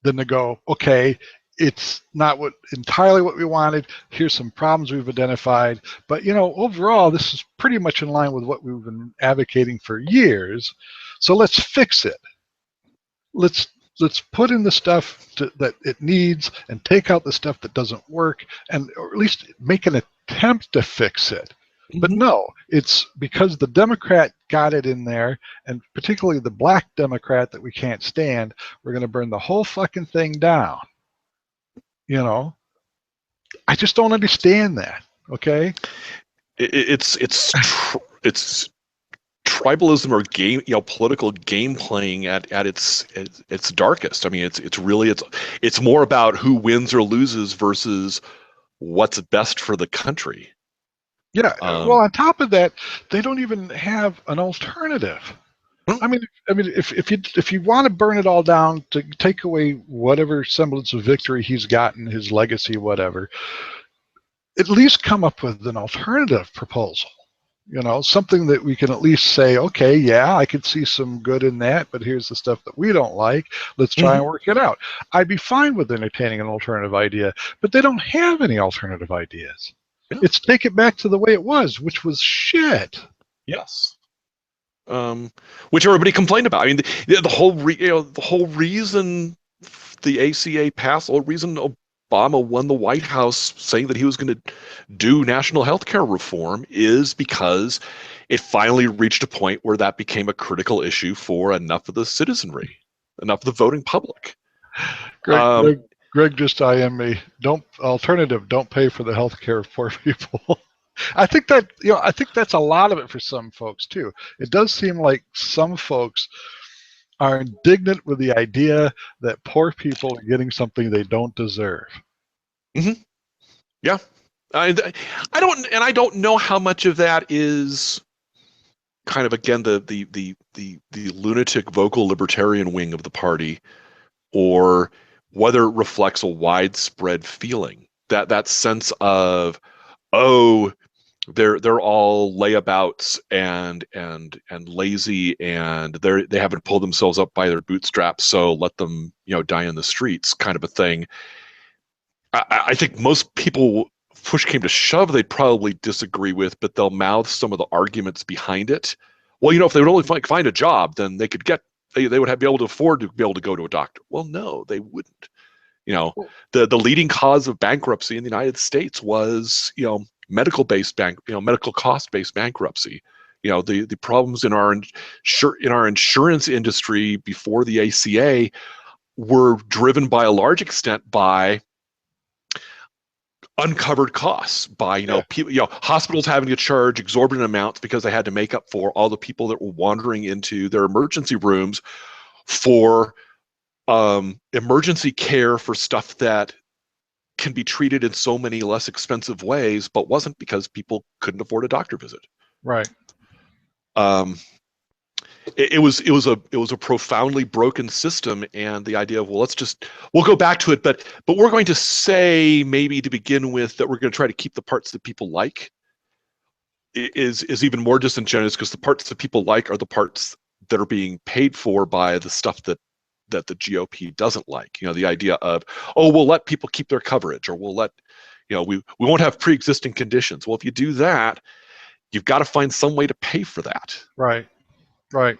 S1: than to go, okay, it's not entirely what we wanted. Here's some problems we've identified, but overall, this is pretty much in line with what we've been advocating for years. So let's fix it. Let's put in the stuff that it needs and take out the stuff that doesn't work, or at least make an attempt to fix it. But no, it's because the Democrat got it in there, and particularly the black Democrat that we can't stand, we're going to burn the whole fucking thing down. I just don't understand that. Okay,
S2: it's tribalism or political game playing at its darkest. I mean, it's more about who wins or loses versus what's best for the country.
S1: Yeah. Well, on top of that, they don't even have an alternative. I mean, if you want to burn it all down to take away whatever semblance of victory he's gotten, his legacy, whatever, at least come up with an alternative proposal. Something that we can at least say, okay, yeah, I could see some good in that, but here's the stuff that we don't like. Let's try and work it out. I'd be fine with entertaining an alternative idea, but they don't have any alternative ideas. Yeah. It's take it back to the way it was, which was shit.
S2: Yes. Which everybody complained about. I mean, the whole reason the ACA passed, the whole reason Obama won the White House saying that he was going to do national health care reform is because it finally reached a point where that became a critical issue for enough of the citizenry, enough of the voting public.
S1: Greg just IM me. Don't pay for the health care of poor people. I think that's a lot of it for some folks too. It does seem like some folks are indignant with the idea that poor people are getting something they don't deserve.
S2: Yeah, I don't know how much of that is kind of, again, the lunatic vocal libertarian wing of the party, or whether it reflects a widespread feeling, that sense of, oh, they're all layabouts and lazy, and they haven't pulled themselves up by their bootstraps, so let them die in the streets, kind of a thing. I think most people, push came to shove, they'd probably disagree with, but they'll mouth some of the arguments behind it. Well, if they would only find a job, then they could they would be able to afford to be able to go to a doctor. Well, no, they wouldn't. The leading cause of bankruptcy in the United States was medical cost-based bankruptcy. The problems in our insurance industry before the ACA were driven by a large extent by uncovered costs, by people, hospitals having to charge exorbitant amounts because they had to make up for all the people that were wandering into their emergency rooms for emergency care for stuff that can be treated in so many less expensive ways, but wasn't, because people couldn't afford a doctor visit.
S1: Right.
S2: It was a profoundly broken system, and the idea of, well, we'll go back to it, but we're going to say, maybe to begin with, that we're going to try to keep the parts that people like is even more disingenuous, because the parts that people like are the parts that are being paid for by the stuff that the GOP doesn't like. The idea of, oh, we'll let people keep their coverage, or we'll let, we won't have pre-existing conditions. Well, if you do that, you've got to find some way to pay for that.
S1: Right. Right.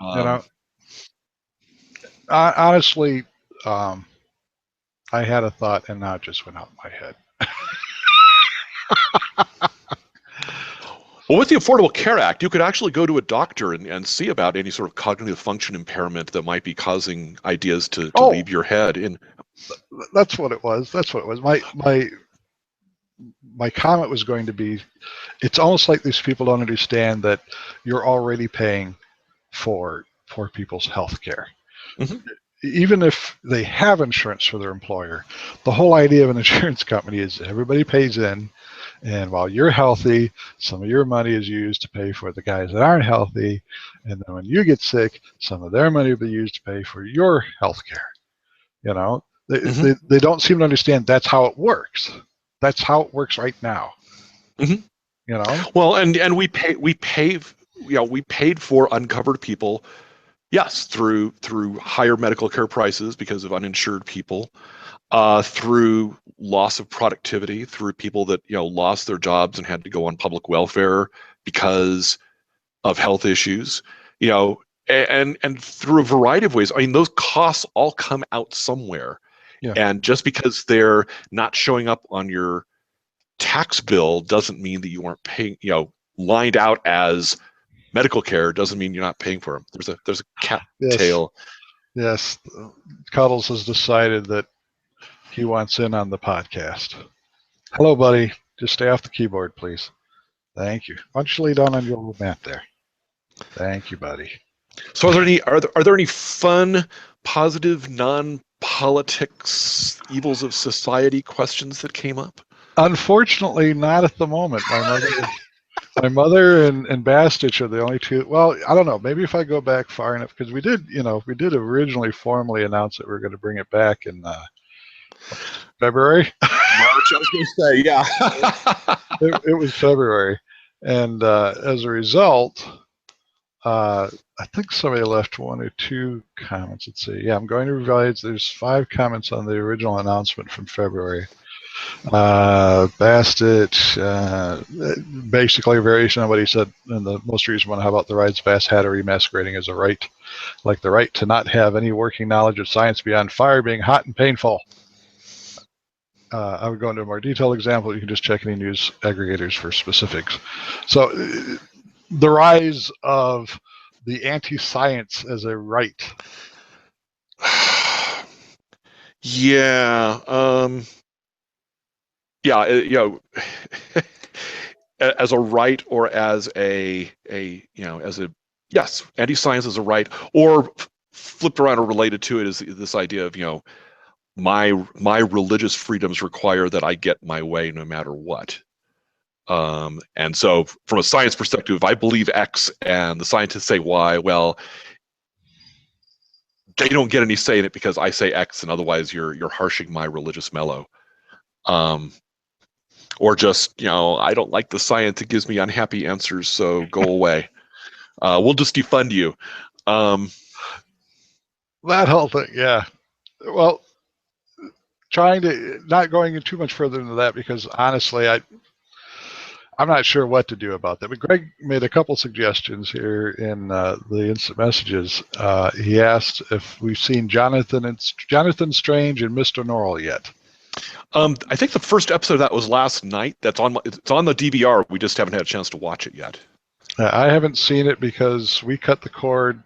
S2: Um,
S1: Honestly, um, I had a thought and now it just went out of my head.
S2: well, with the Affordable Care Act, you could actually go to a doctor and see about any sort of cognitive function impairment that might be causing ideas to
S1: Oh,
S2: leave your head. And
S1: that's what it was. That's what it was. My comment was going to be, it's almost like these people don't understand that you're already paying for poor people's health care.
S2: Mhm.
S1: Even if they have insurance for their employer, the whole idea of an insurance company is everybody pays in, and while you're healthy, some of your money is used to pay for the guys that aren't healthy, and then when you get sick, some of their money will be used to pay for your health care. You know,
S2: Mhm.
S1: they don't seem to understand that's how it works. That's how it works right now.
S2: Mhm.
S1: You know,
S2: Well, and we paid for uncovered people, yes, through higher medical care prices because of uninsured people, through loss of productivity, through people that lost their jobs and had to go on public welfare because of health issues, you know, and through a variety of ways. I mean, those costs all come out somewhere,
S1: yeah,
S2: and just because they're not showing up on your tax bill doesn't mean that you aren't paying. Lined out as medical care doesn't mean you're not paying for them. There's a
S1: yes,
S2: cattail.
S1: yes. Cuddles has decided that he wants in on the podcast. Hello, buddy. Just stay off the keyboard, please. Thank you. Why don't you lay down on your little mat there? Thank you, buddy.
S2: So are there any fun, positive, non-politics evils of society questions that came up?
S1: Unfortunately, not at the moment. My mother and Bastich are the only two. Well, I don't know. Maybe if I go back far enough, because we did originally formally announce that we were going to bring it back in February.
S2: March, I was going to say, yeah.
S1: It was February, and as a result, I think somebody left one or two comments. Let's see. Yeah, I'm going to revise. There's 5 comments on the original announcement from February. Bastet, basically a variation on what he said in the most recent one. How about the rides Bass had a remasquerading as a right, like the right to not have any working knowledge of science beyond fire being hot and painful. I would go into a more detailed example. You can just check any news aggregators for specifics. So the rise of the anti-science as a right.
S2: Yeah. Yeah. As a right or as as a yes, anti-science is a right, or flipped around or related to it is this idea of my religious freedoms require that I get my way no matter what. And so from a science perspective, if I believe X and the scientists say Y, well, they don't get any say in it because I say X, and otherwise you're harshing my religious mellow. Um, or just, I don't like the science, it gives me unhappy answers, so go away. We'll just defund you.
S1: That whole thing, yeah. Well, trying to not going in too much further into that because honestly, I'm not sure what to do about that. But Greg made a couple suggestions here in the instant messages. He asked if we've seen Jonathan Strange and Mr. Norrell yet.
S2: I think the first episode of that was last night. It's on the DVR. We just haven't had a chance to watch it yet.
S1: I haven't seen it because we cut the cord.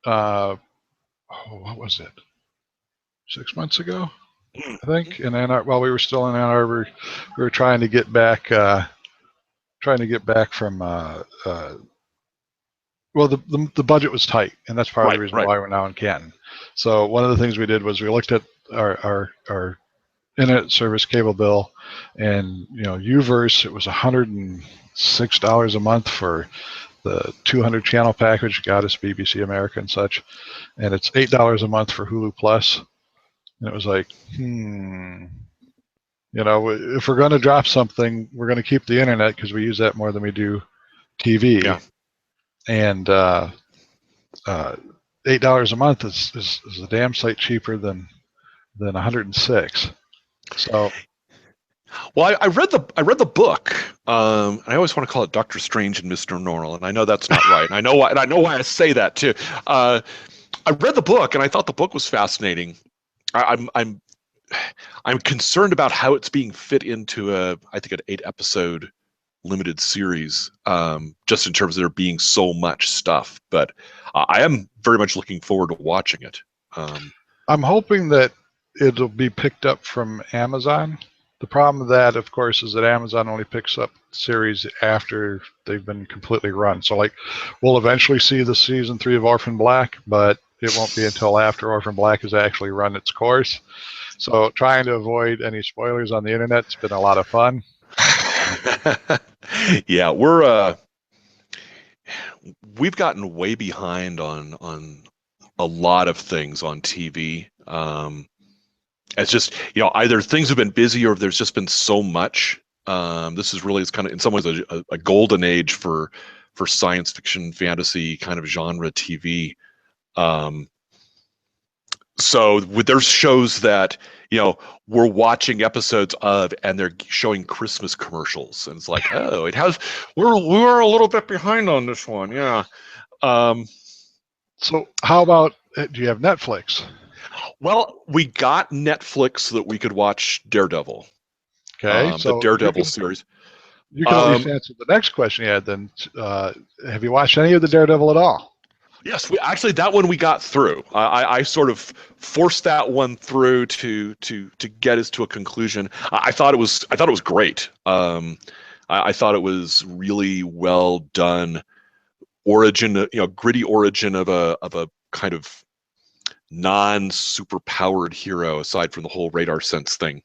S1: What was it? 6 months ago, I think. And then while we were still in Ann Arbor, we were trying to get back from. Well, the budget was tight, and that's part of the reason why we're now in Canton. So one of the things we did was we looked at our internet service cable bill, and UVerse, it was $106 a month for the 200 channel package, got us BBC America and such, and it's $8 a month for Hulu Plus. And it was like, if we're going to drop something, we're going to keep the internet because we use that more than we do TV.
S2: Yeah.
S1: And $8 a month is a damn sight cheaper than 106. So
S2: Well, I read the book. I always want to call it Doctor Strange and Mr. Norrell, and I know that's not right. And I know why. And I know why I say that too. I read the book, and I thought the book was fascinating. I'm I'm concerned about how it's being fit into I think an 8-episode limited series. Just in terms of there being so much stuff, but I am very much looking forward to watching it.
S1: I'm hoping that it'll be picked up from Amazon. The problem with that, of course, is that Amazon only picks up series after they've been completely run. So, like, we'll eventually see the season 3 of Orphan Black, but it won't be until after Orphan Black has actually run its course. So, trying to avoid any spoilers on the internet's been a lot of fun.
S2: Yeah, we've gotten way behind on a lot of things on TV. It's just, either things have been busy or there's just been so much. This is really, it's kind of in some ways a golden age for science fiction, fantasy kind of genre TV. So there's shows that we're watching episodes of, and they're showing Christmas commercials, and it's like, oh, we're a little bit behind on this one, yeah.
S1: So how about, do you have Netflix?
S2: Well, we got Netflix so that we could watch Daredevil.
S1: Okay, so
S2: the Daredevil series.
S1: You can at least answer the next question you had then. Have you watched any of the Daredevil at all?
S2: Yes, actually that one we got through. I sort of forced that one through to get us to a conclusion. I thought it was great. I thought it was really well done. Origin, gritty origin of a kind of non-super powered hero aside from the whole radar sense thing.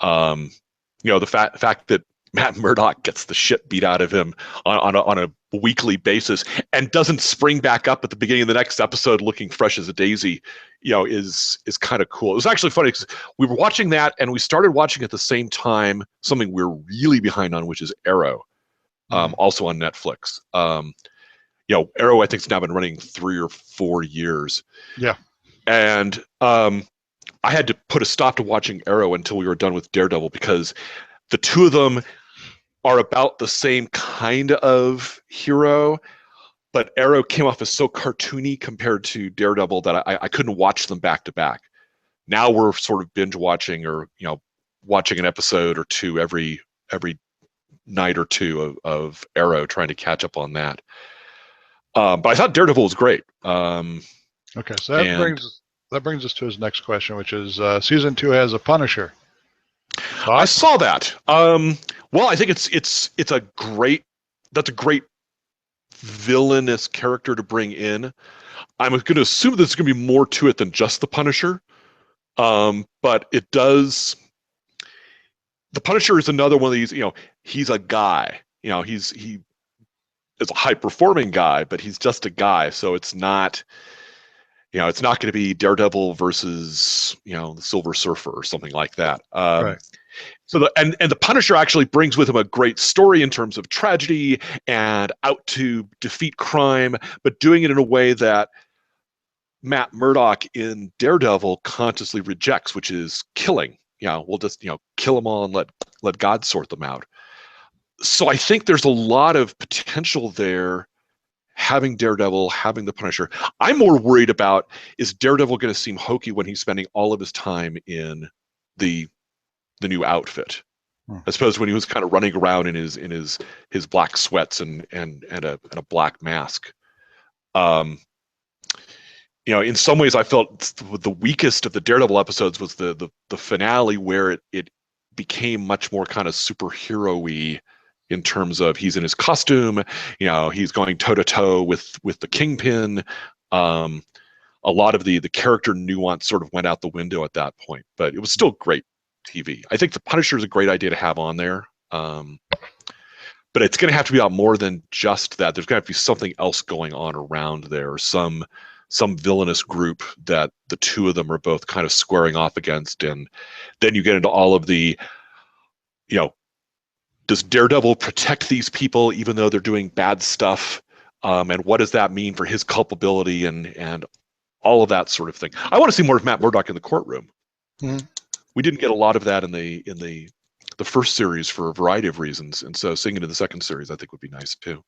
S2: The fact that Matt Murdock gets the shit beat out of him on a weekly basis and doesn't spring back up at the beginning of the next episode looking fresh as a daisy, is kind of cool. It was actually funny because we were watching that and we started watching at the same time something we're really behind on, which is Arrow, also on Netflix. Arrow I think has now been running 3 or 4 years.
S1: Yeah.
S2: And I had to put a stop to watching Arrow until we were done with Daredevil because the two of them are about the same kind of hero, but Arrow came off as so cartoony compared to Daredevil that I couldn't watch them back to back. Now we're sort of binge watching or watching an episode or two every night or two of Arrow, trying to catch up on that. But I thought Daredevil was great.
S1: Okay, so that brings us to his next question, which is season 2 has a Punisher.
S2: I saw that. Well, I think it's a great villainous character to bring in. I'm going to assume there's going to be more to it than just the Punisher. But it does. The Punisher is another one of these. He's a guy. He is a high performing guy, but he's just a guy. So it's not. It's not going to be Daredevil versus the Silver Surfer or something like that.
S1: Right.
S2: So the Punisher actually brings with him a great story in terms of tragedy and out to defeat crime, but doing it in a way that Matt Murdock in Daredevil consciously rejects, which is killing. We'll just kill them all and let God sort them out. So I think there's a lot of potential there. Having Daredevil, having the Punisher. I'm more worried about, is Daredevil going to seem hokey when he's spending all of his time in the new outfit, as opposed to when he was kind of running around in his black sweats and a black mask. In some ways I felt the weakest of the Daredevil episodes was the finale, where it became much more kind of superhero-y in terms of he's in his costume, he's going toe to toe with the Kingpin. A lot of the character nuance sort of went out the window at that point, but it was still great TV. I think the Punisher is a great idea to have on there, but it's going to have to be about more than just that. There's going to have to be something else going on around there, some villainous group that the two of them are both kind of squaring off against, and then you get into all of the, does Daredevil protect these people even though they're doing bad stuff? And what does that mean for his culpability and all of that sort of thing? I want to see more of Matt Murdock in the courtroom.
S1: Mm-hmm.
S2: We didn't get a lot of that in the the first series for a variety of reasons, and so seeing it in the second series I think would be nice too.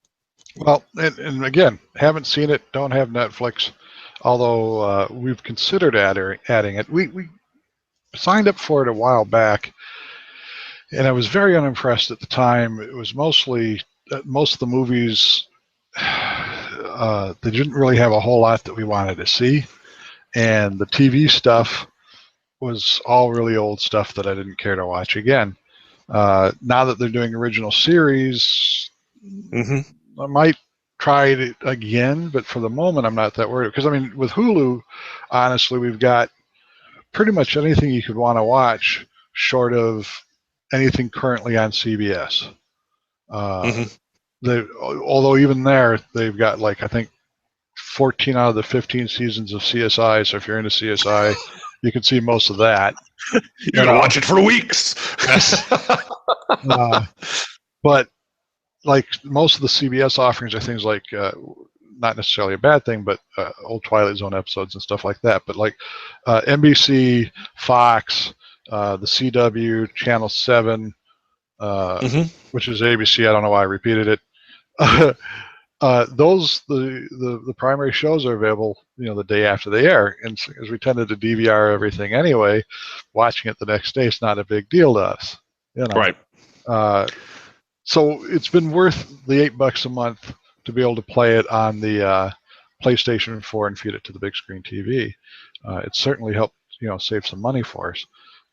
S1: Well, and again, haven't seen it, don't have Netflix, although we've considered adding it. We signed up for it a while back, and I was very unimpressed at the time. It was mostly most of the movies. They didn't really have a whole lot that we wanted to see, and the TV stuff was all really old stuff that I didn't care to watch again. Now that they're doing original series, I might try it again, but for the moment, I'm not that worried. Because, I mean, with Hulu, honestly, we've got pretty much anything you could want to watch short of anything currently on CBS. Although even there, they've got, like, I think 14 out of the 15 seasons of CSI, so if you're into CSI, you can see most of that.
S2: You gotta watch it for weeks.
S1: Yes. But like most of the CBS offerings are things like, not necessarily a bad thing, but old Twilight Zone episodes and stuff like that. But like NBC, Fox, the CW, Channel 7, which is ABC. I don't know why I repeated it. Those the primary shows are available, the day after they air, and as we tended to DVR everything anyway, watching it the next day is not a big deal to us,
S2: Right.
S1: So it's been worth the $8 a month to be able to play it on the PlayStation 4 and feed it to the big screen TV. It certainly helped, save some money for us.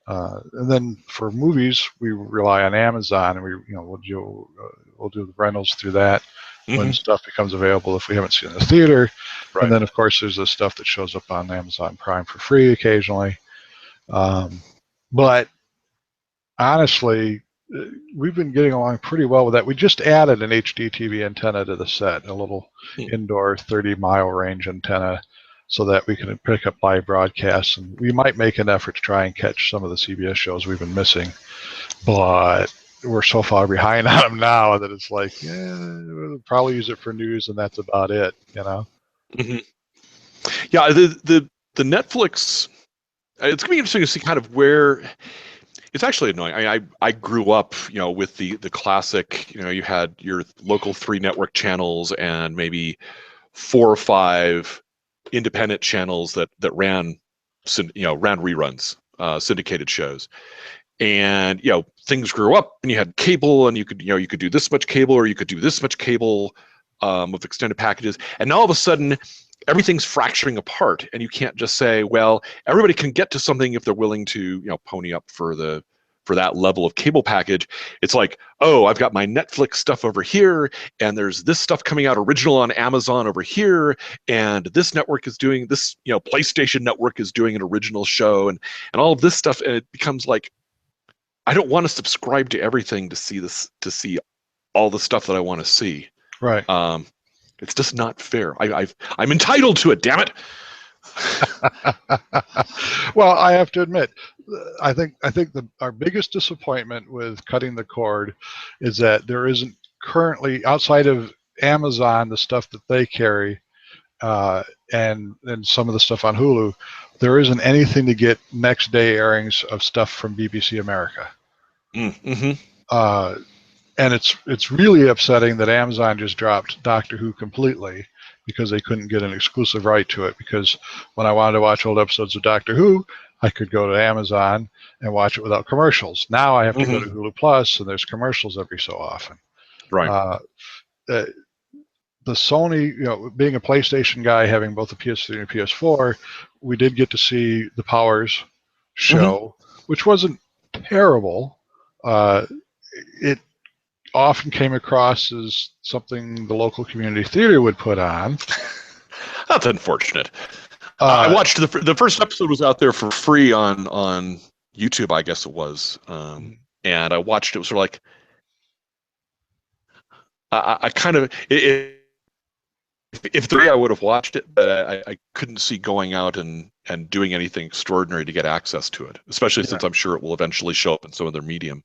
S1: And then for movies, we rely on Amazon, and we'll do the rentals through that when stuff becomes available if we haven't seen it in the theater. Right. And then, of course, there's the stuff that shows up on Amazon Prime for free occasionally. But honestly, we've been getting along pretty well with that. We just added an HD TV antenna to the set, a little indoor 30-mile range antenna, so that we can pick up live broadcasts. And we might make an effort to try and catch some of the CBS shows we've been missing. But we're so far behind on them now that it's like, we'll probably use it for news, and that's about it,
S2: Yeah, the Netflix, it's going to be interesting to see kind of where. It's actually annoying. I grew up, with the classic, you had your local 3 network channels and maybe 4 or 5 independent channels that ran reruns, syndicated shows. And, things grew up, and you had cable, and you could do this much cable, or you could do this much cable with extended packages. And now all of a sudden, everything's fracturing apart, and you can't just say, well, everybody can get to something if they're willing to, pony up for that level of cable package. It's like, oh, I've got my Netflix stuff over here, and there's this stuff coming out original on Amazon over here, and this network is doing this, PlayStation Network is doing an original show, and all of this stuff, and it becomes like, I don't want to subscribe to everything to see all the stuff that I want to see.
S1: Right.
S2: It's just not fair. I'm entitled to it, damn it.
S1: Well, I have to admit, I think our biggest disappointment with cutting the cord is that there isn't currently, outside of Amazon, the stuff that they carry, and some of the stuff on Hulu, there isn't anything to get next day airings of stuff from BBC America. And it's really upsetting that Amazon just dropped Doctor Who completely because they couldn't get an exclusive right to it. Because when I wanted to watch old episodes of Doctor Who, I could go to Amazon and watch it without commercials. Now I have to go to Hulu Plus, and there's commercials every so often.
S2: Right.
S1: The Sony, being a PlayStation guy, having both the PS3 and PS4, we did get to see the Powers show, which wasn't terrible. It often came across as something the local community theater would put on.
S2: That's unfortunate. I watched the first episode was out there for free on YouTube, I guess it was, and I watched it. It was sort of like I kind of if I would have watched it, but I couldn't see going out and doing anything extraordinary to get access to it, especially since I'm sure it will eventually show up in some other medium.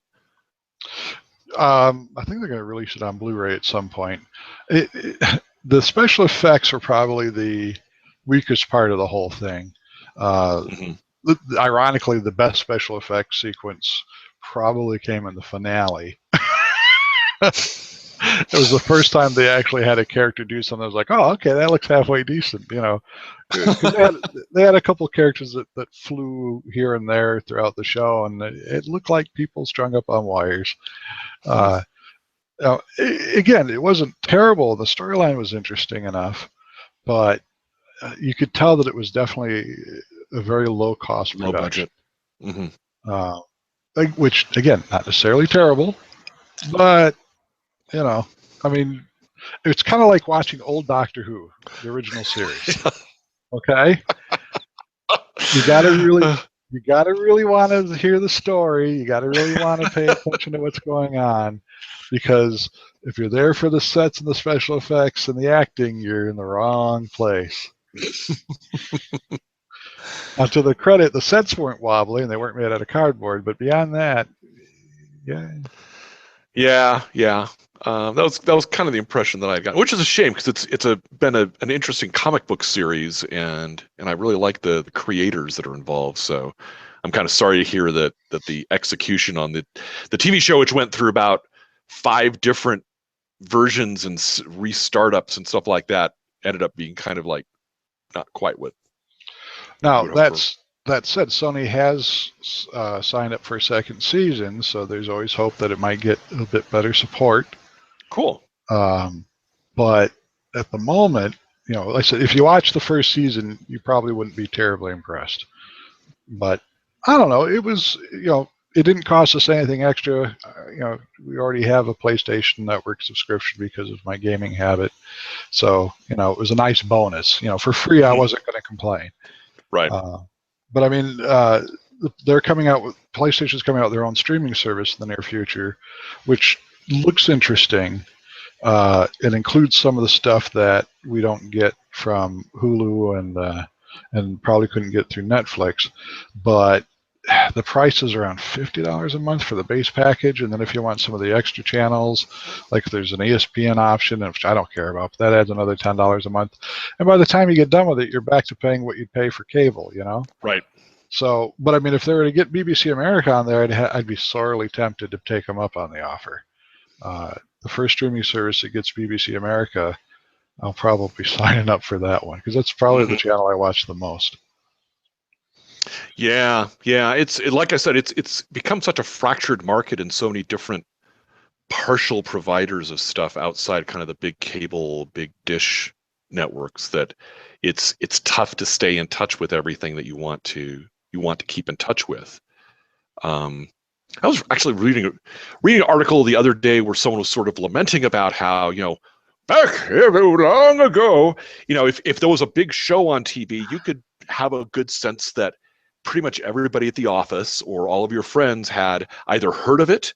S1: I think they're going to release it on Blu-ray at some point. The special effects are probably the weakest part of the whole thing. Ironically, the best special effects sequence probably came in the finale. It was the first time they actually had a character do something. I was like, oh, okay, that looks halfway decent, you know. 'Cause they had a couple of characters that flew here and there throughout the show, and it looked like people strung up on wires. Again, it wasn't terrible. The storyline was interesting enough, but you could tell that it was definitely a very low-cost
S2: Low
S1: production.
S2: budget. Mm-hmm.
S1: Which, again, not necessarily terrible, but, you know, I mean, it's kind of like watching old Doctor Who, the original series. Okay? You gotta really want to hear the story. You gotta really want to pay attention to what's going on, because if you're there for the sets and the special effects and the acting, you're in the wrong place. Now, to the credit, the sets weren't wobbly and they weren't made out of cardboard, but beyond that,
S2: Yeah. That was kind of the impression that I got, which is a shame because it's been an interesting comic book series, and I really like the creators that are involved. So I'm kind of sorry to hear that the execution on the TV show, which went through about 5 different versions and restartups and stuff like that, ended up being kind of like not quite what.
S1: Now, that said, Sony has signed up for a second season, so there's always hope that it might get a bit better support.
S2: Cool.
S1: But at the moment, you know, like I said, if you watch the first season, you probably wouldn't be terribly impressed. But I don't know. It was, you know, it didn't cost us anything extra. You know, we already have a PlayStation Network subscription because of my gaming habit. So, you know, it was a nice bonus. You know, for free, I wasn't going to complain.
S2: Right.
S1: But I mean, they're coming out with PlayStation's coming out with their own streaming service in the near future, which looks interesting. It includes some of the stuff that we don't get from Hulu and probably couldn't get through Netflix, but the price is around $50 a month for the base package, and then if you want some of the extra channels, like if there's an ESPN option, which I don't care about, but that adds another $10 a month. And by the time you get done with it, you're back to paying what you'd pay for cable, you know?
S2: Right.
S1: So, but I mean, if they were to get BBC America on there, I'd be sorely tempted to take them up on the offer. The first streaming service that gets BBC America, I'll probably be signing up for that one because that's probably the channel I watch the most.
S2: Yeah. Like I said, it's become such a fractured market in so many different partial providers of stuff outside kind of the big cable, big dish networks that it's tough to stay in touch with everything that you want to keep in touch with. I was actually reading an article the other day where someone was sort of lamenting about how, you know, back long ago, you know, if there was a big show on TV, you could have a good sense that pretty much everybody at the office or all of your friends had either heard of it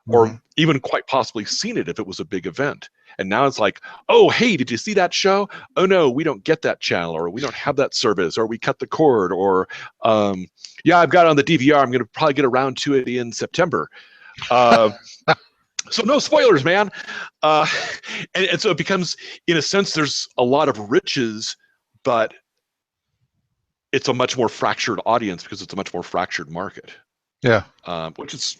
S2: or even quite possibly seen it if it was a big event. And now it's like, oh, hey, did you see that show? Oh, no, we don't get that channel, or we don't have that service, or we cut the cord, or yeah, I've got it on the DVR. I'm going to probably get around to it in September. So no spoilers, man. And so it becomes, in a sense, there's a lot of riches, but it's a much more fractured audience because it's a much more fractured market.
S1: Yeah.
S2: Which is,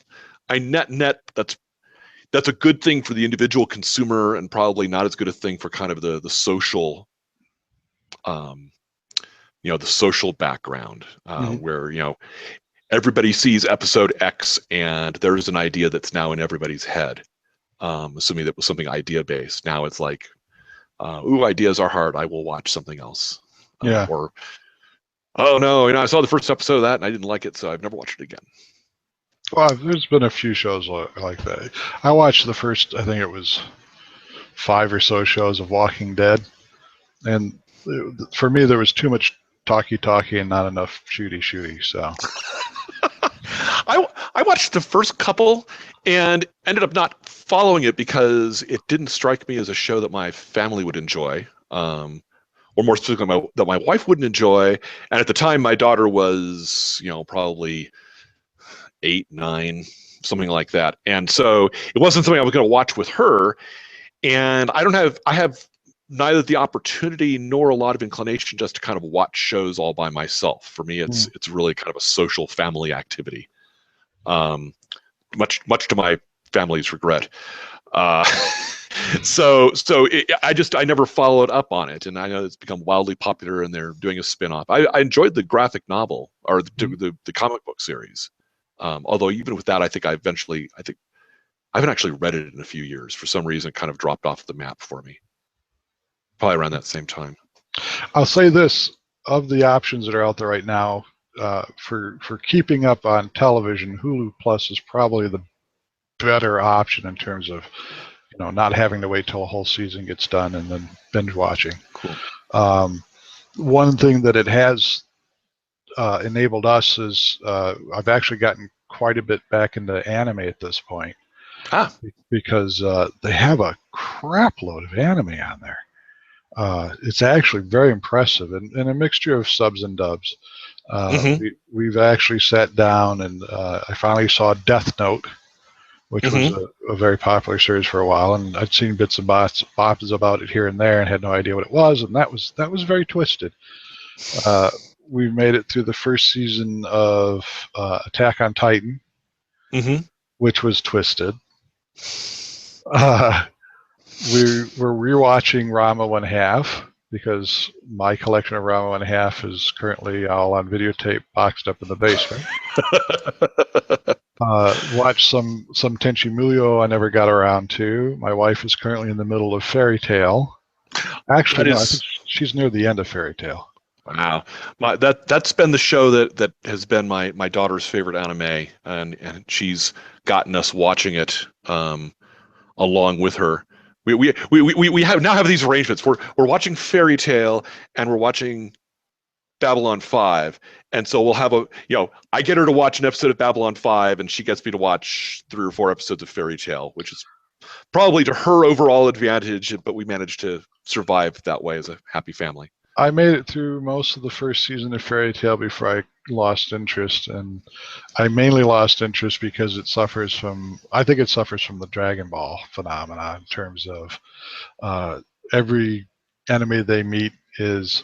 S2: net, that's a good thing for the individual consumer and probably not as good a thing for kind of the social, you know, the social background where, you know, everybody sees episode X and there's an idea that's now in everybody's head, assuming that was something idea based. Now it's like, ooh, ideas are hard. I will watch something else.
S1: Yeah.
S2: Or, oh no, you know, I saw the first episode of that and I didn't like it, so I've never watched it again.
S1: Well, there's been a few shows like that. I watched the first, I think it was 5 or so shows of Walking Dead, and for me there was too much talky and not enough shooty. So
S2: I watched the first couple and ended up not following it because it didn't strike me as a show that my family would enjoy, or more specifically, that my wife wouldn't enjoy. And at the time, my daughter was, you know, probably 8, 9, something like that. And so it wasn't something I was going to watch with her. And I have neither the opportunity nor a lot of inclination just to kind of watch shows all by myself. For me, it's really kind of a social family activity. much to my family's regret. I never followed up on it, and I know it's become wildly popular, and they're doing a spin-off. I enjoyed the graphic novel or the comic book series, although even with that, I haven't actually read it in a few years. For some reason, it kind of dropped off the map for me. Probably around that same time.
S1: I'll say this: of the options that are out there right now, for keeping up on television, Hulu Plus is probably the better option in terms of not having to wait till a whole season gets done and then binge watching.
S2: Cool.
S1: One thing that it has enabled us is I've actually gotten quite a bit back into anime at this point. Because they have a crap load of anime on there. It's actually very impressive, and a mixture of subs and dubs. We've actually sat down, and I finally saw Death Note, which was a very popular series for a while, and I'd seen bits and bobs about it here and there, and had no idea what it was, and that was very twisted. We made it through the first season of Attack on Titan, which was twisted. We're rewatching Rama 1/2 because my collection of Rama 1/2 is currently all on videotape, boxed up in the basement. Watched some Tenchi Muyo I never got around to. My wife is currently in the middle of Fairy Tail. Actually, I think she's near the end of Fairy Tail.
S2: Wow, that's been the show that has been my daughter's favorite anime, and she's gotten us watching it along with her. We now have these arrangements. We're watching Fairy Tail and we're watching Babylon 5, and so we'll have I get her to watch an episode of Babylon 5, and she gets me to watch 3 or 4 episodes of Fairy Tail, which is probably to her overall advantage, but we managed to survive that way as a happy family.
S1: I made it through most of the first season of Fairy Tail before I lost interest, and I mainly lost interest because it suffers from the Dragon Ball phenomenon in terms of every enemy they meet is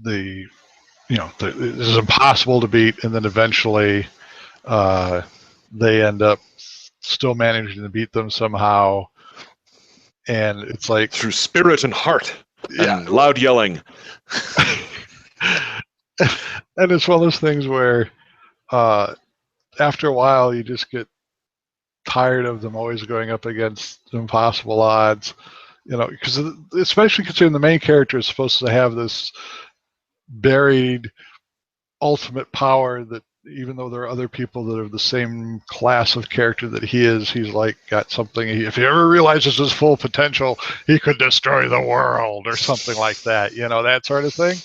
S1: is impossible to beat, and then eventually they end up still managing to beat them somehow, and it's like
S2: through spirit and heart. And loud yelling.
S1: And it's one of those things where after a while you just get tired of them always going up against impossible odds, because especially considering the main character is supposed to have this buried ultimate power that even though there are other people that are the same class of character that he is, he's like got something. If he ever realizes his full potential, he could destroy the world or something like that, that sort of thing.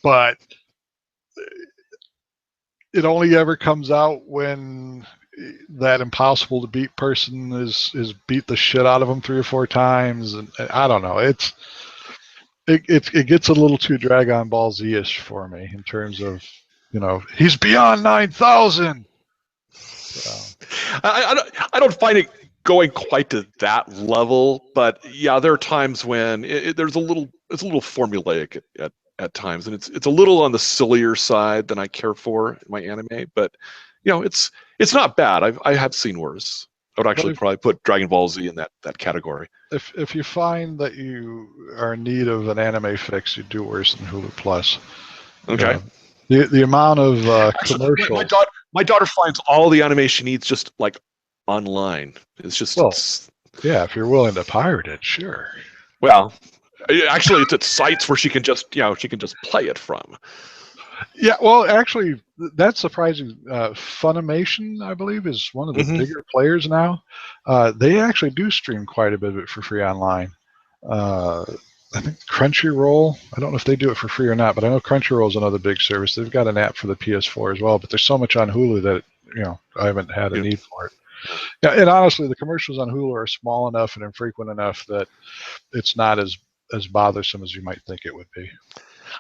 S1: But it only ever comes out when that impossible to beat person is beat the shit out of him 3 or 4 times, and I don't know. It gets a little too Dragon Ball Z-ish for me in terms of. He's beyond 9,000. So.
S2: I don't find it going quite to that level, but yeah, there are times when it's a little formulaic at times, and it's a little on the sillier side than I care for in my anime. But it's not bad. I have seen worse. I would actually probably put Dragon Ball Z in that category.
S1: If you find that you are in need of an anime fix, you do worse than Hulu Plus.
S2: Okay.
S1: The amount of commercials.
S2: My daughter finds all the anime she needs just like online. It's just
S1: if you're willing to pirate it, sure.
S2: Well, actually, it's at sites where she can just play it from.
S1: Yeah, well, actually, that's surprising. Funimation, I believe, is one of the bigger players now. They actually do stream quite a bit of it for free online. I think Crunchyroll, I don't know if they do it for free or not, but I know Crunchyroll is another big service. They've got an app for the PS4 as well, but there's so much on Hulu that, I haven't had a need for it. Yeah, and honestly, the commercials on Hulu are small enough and infrequent enough that it's not as bothersome as you might think it would be.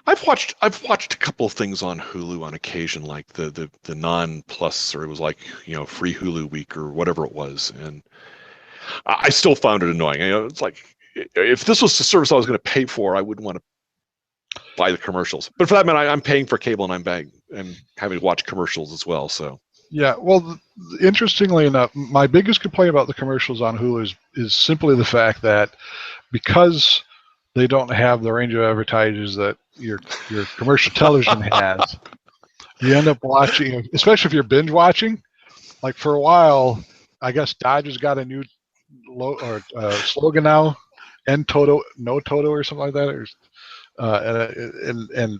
S2: I've watched a couple of things on Hulu on occasion, like the non-plus, or it was like, free Hulu week or whatever it was, and I still found it annoying. It's like, if this was the service I was going to pay for, I wouldn't want to buy the commercials. But for that matter, I'm paying for cable, and I'm having to watch commercials as well. So
S1: Yeah, well, interestingly enough, my biggest complaint about the commercials on Hulu is simply the fact that because they don't have the range of advertisers that your commercial television has, you end up watching, especially if you're binge watching. Like for a while, I guess Dodge has got a new slogan now, "End Toto, No Toto" or something like that. Or, and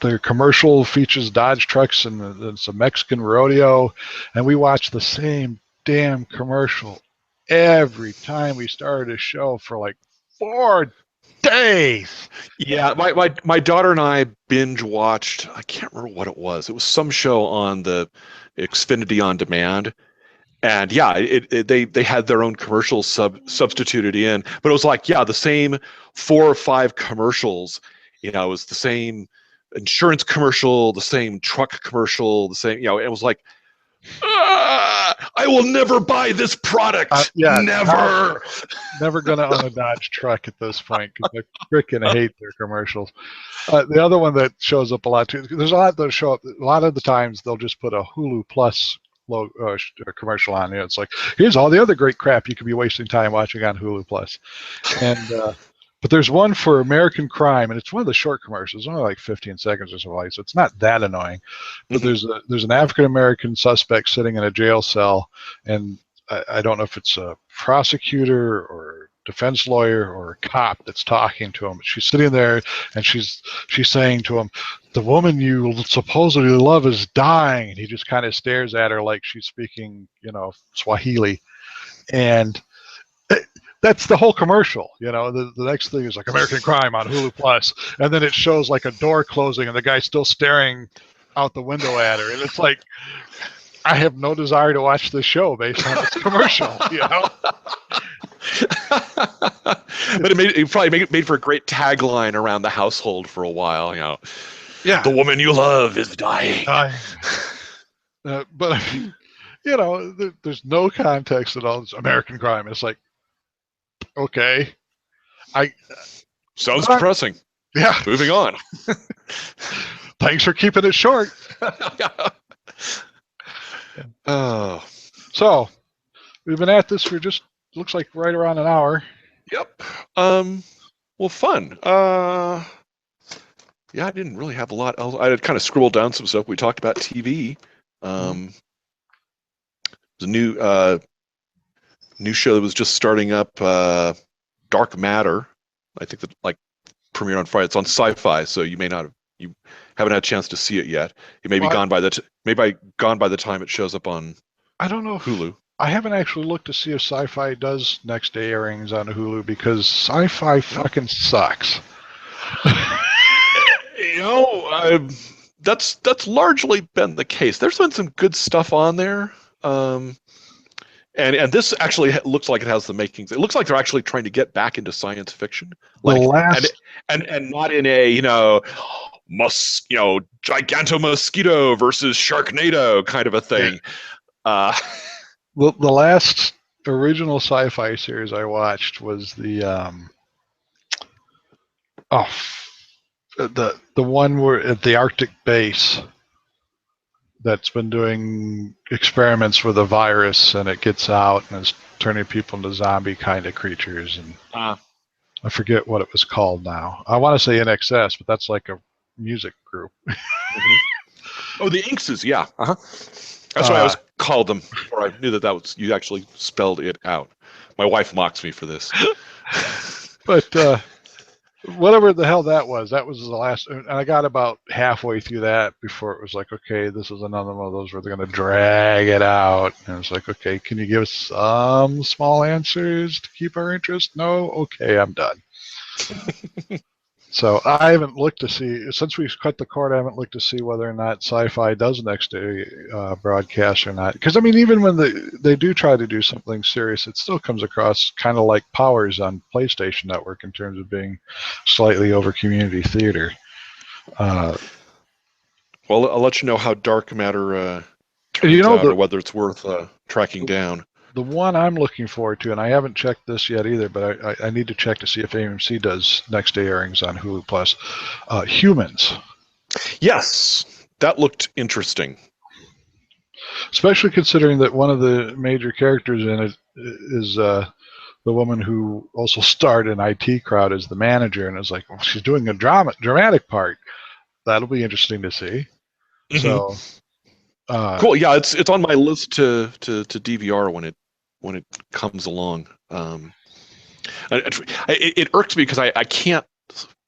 S1: their commercial features Dodge trucks and it's a Mexican rodeo, and we watch the same damn commercial every time we started a show for like 4 days.
S2: Yeah, my daughter and I binge watched. I can't remember what it was. It was some show on the Xfinity on demand, and yeah, they had their own commercials substituted in, but it was like, yeah, the same 4 or 5 commercials. You know, it was the same insurance commercial, the same truck commercial, the same. You know, it was like, I will never buy this product.
S1: Yeah,
S2: Never.
S1: Never gonna own a Dodge truck at this point because I freaking hate their commercials. The other one that shows up a lot too. There's a lot that show up. A lot of the times they'll just put a Hulu Plus commercial on. It's like, here's all the other great crap you could be wasting time watching on Hulu Plus. And but there's one for American Crime, and it's one of the short commercials, only like 15 seconds or so, so it's not that annoying. But there's an African American suspect sitting in a jail cell, and I don't know if it's a prosecutor or defense lawyer or a cop that's talking to him. She's sitting there and she's saying to him, "The woman you supposedly love is dying," and he just kind of stares at her like she's speaking, Swahili, and that's the whole commercial. The next thing is like American Crime on Hulu Plus, and then it shows like a door closing and the guy's still staring out the window at her, and it's like, I have no desire to watch this show based on this commercial.
S2: But it probably made for a great tagline around the household for a while.
S1: Yeah,
S2: the woman you love is dying.
S1: But I mean, there's no context at all. It's American Crime. It's like, okay,
S2: sounds depressing.
S1: Yeah,
S2: moving on.
S1: Thanks for keeping it short.
S2: Oh,
S1: so we've been at this for just looks like right around an hour.
S2: Yep. Well, fun. Yeah, I didn't really have a lot else. I had kind of scribbled down some stuff. We talked about TV. There's a new show that was just starting up, Dark Matter. I think that premiered on Friday. It's on Sci-Fi, so you haven't had a chance to see it yet. It may be gone by the time it shows up on.
S1: I don't know
S2: Hulu.
S1: I haven't actually looked to see if Sci-Fi does next day airings on Hulu because Sci-Fi fucking sucks.
S2: That's largely been the case. There's been some good stuff on there. And this actually looks like it has the makings. It looks like they're actually trying to get back into science fiction, and not in a gigantomosquito versus Sharknado kind of a thing.
S1: The last original Sci-Fi series I watched was the one where at the Arctic base that's been doing experiments with a virus and it gets out and is turning people into zombie kind of creatures, and I forget what it was called now. I want to say NXS, but that's like a music group.
S2: Oh, the Inkses, yeah. That's what I always called them before I knew that was you actually spelled it out. My wife mocks me for this.
S1: But whatever the hell that was the last, and I got about halfway through that before it was like, okay, this is another one of those where they're going to drag it out. And it's like, okay, can you give us some small answers to keep our interest? No? Okay, I'm done. So I haven't looked to see, since we cut the cord, I haven't looked to see whether or not Sci-Fi does next day broadcast or not. Because, I mean, even when they do try to do something serious, it still comes across kind of like Powers on PlayStation Network in terms of being slightly over community theater.
S2: Well, I'll let you know how Dark Matter turns out, or whether it's worth tracking down.
S1: The one I'm looking forward to, and I haven't checked this yet either, but I need to check to see if AMC does next day airings on Hulu Plus. Humans.
S2: Yes, that looked interesting.
S1: especially considering that one of the major characters in it is the woman who also starred in IT Crowd as the manager, and it's like, well, she's doing a dramatic part. That'll be interesting to see.
S2: Mhm.
S1: So
S2: cool. Yeah, it's on my list to DVR when it comes along. It irks me because I can't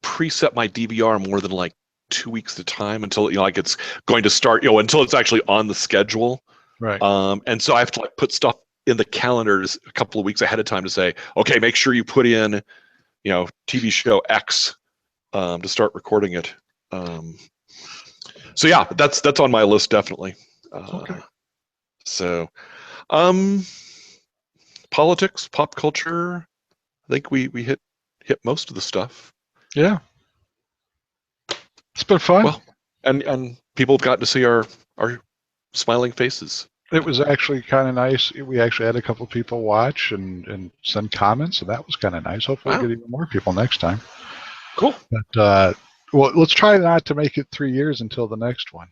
S2: preset my DVR more than like 2 weeks at a time until like it's going to start, until it's actually on the schedule.
S1: right.
S2: And so I have to like put stuff in the calendars a couple of weeks ahead of time to say, okay, make sure you put in, TV show X to start recording it. So yeah, that's on my list definitely.
S1: Okay.
S2: So, politics, pop culture. I think we hit most of the stuff.
S1: Yeah. It's been fun.
S2: Well, and people have gotten to see our smiling faces.
S1: It was actually kind of nice. We actually had a couple of people watch and send comments, so that was kind of nice. Hopefully, we'll get even more people next time.
S2: Cool.
S1: But well, let's try not to make it 3 years until the next one.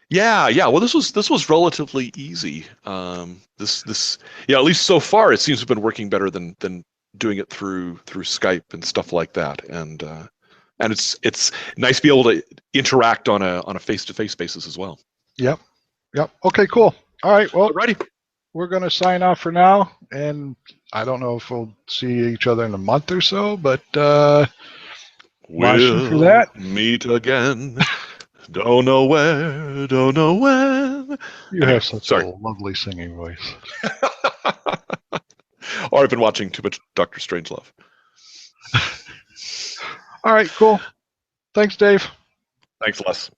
S2: Yeah. Well, this was relatively easy. This at least so far, it seems to have been working better than doing it through Skype and stuff like that. And it's nice to be able to interact on a face-to-face basis as well.
S1: Yep. Okay, cool. All right. Well,
S2: Alrighty.
S1: We're going to sign off for now, and I don't know if we'll see each other in a month or so, but
S2: we'll
S1: for that.
S2: Meet again. Don't know where, don't know when.
S1: You have such a lovely singing voice.
S2: Or I've been watching too much Dr. Strangelove.
S1: All right, cool. Thanks, Dave.
S2: Thanks, Les.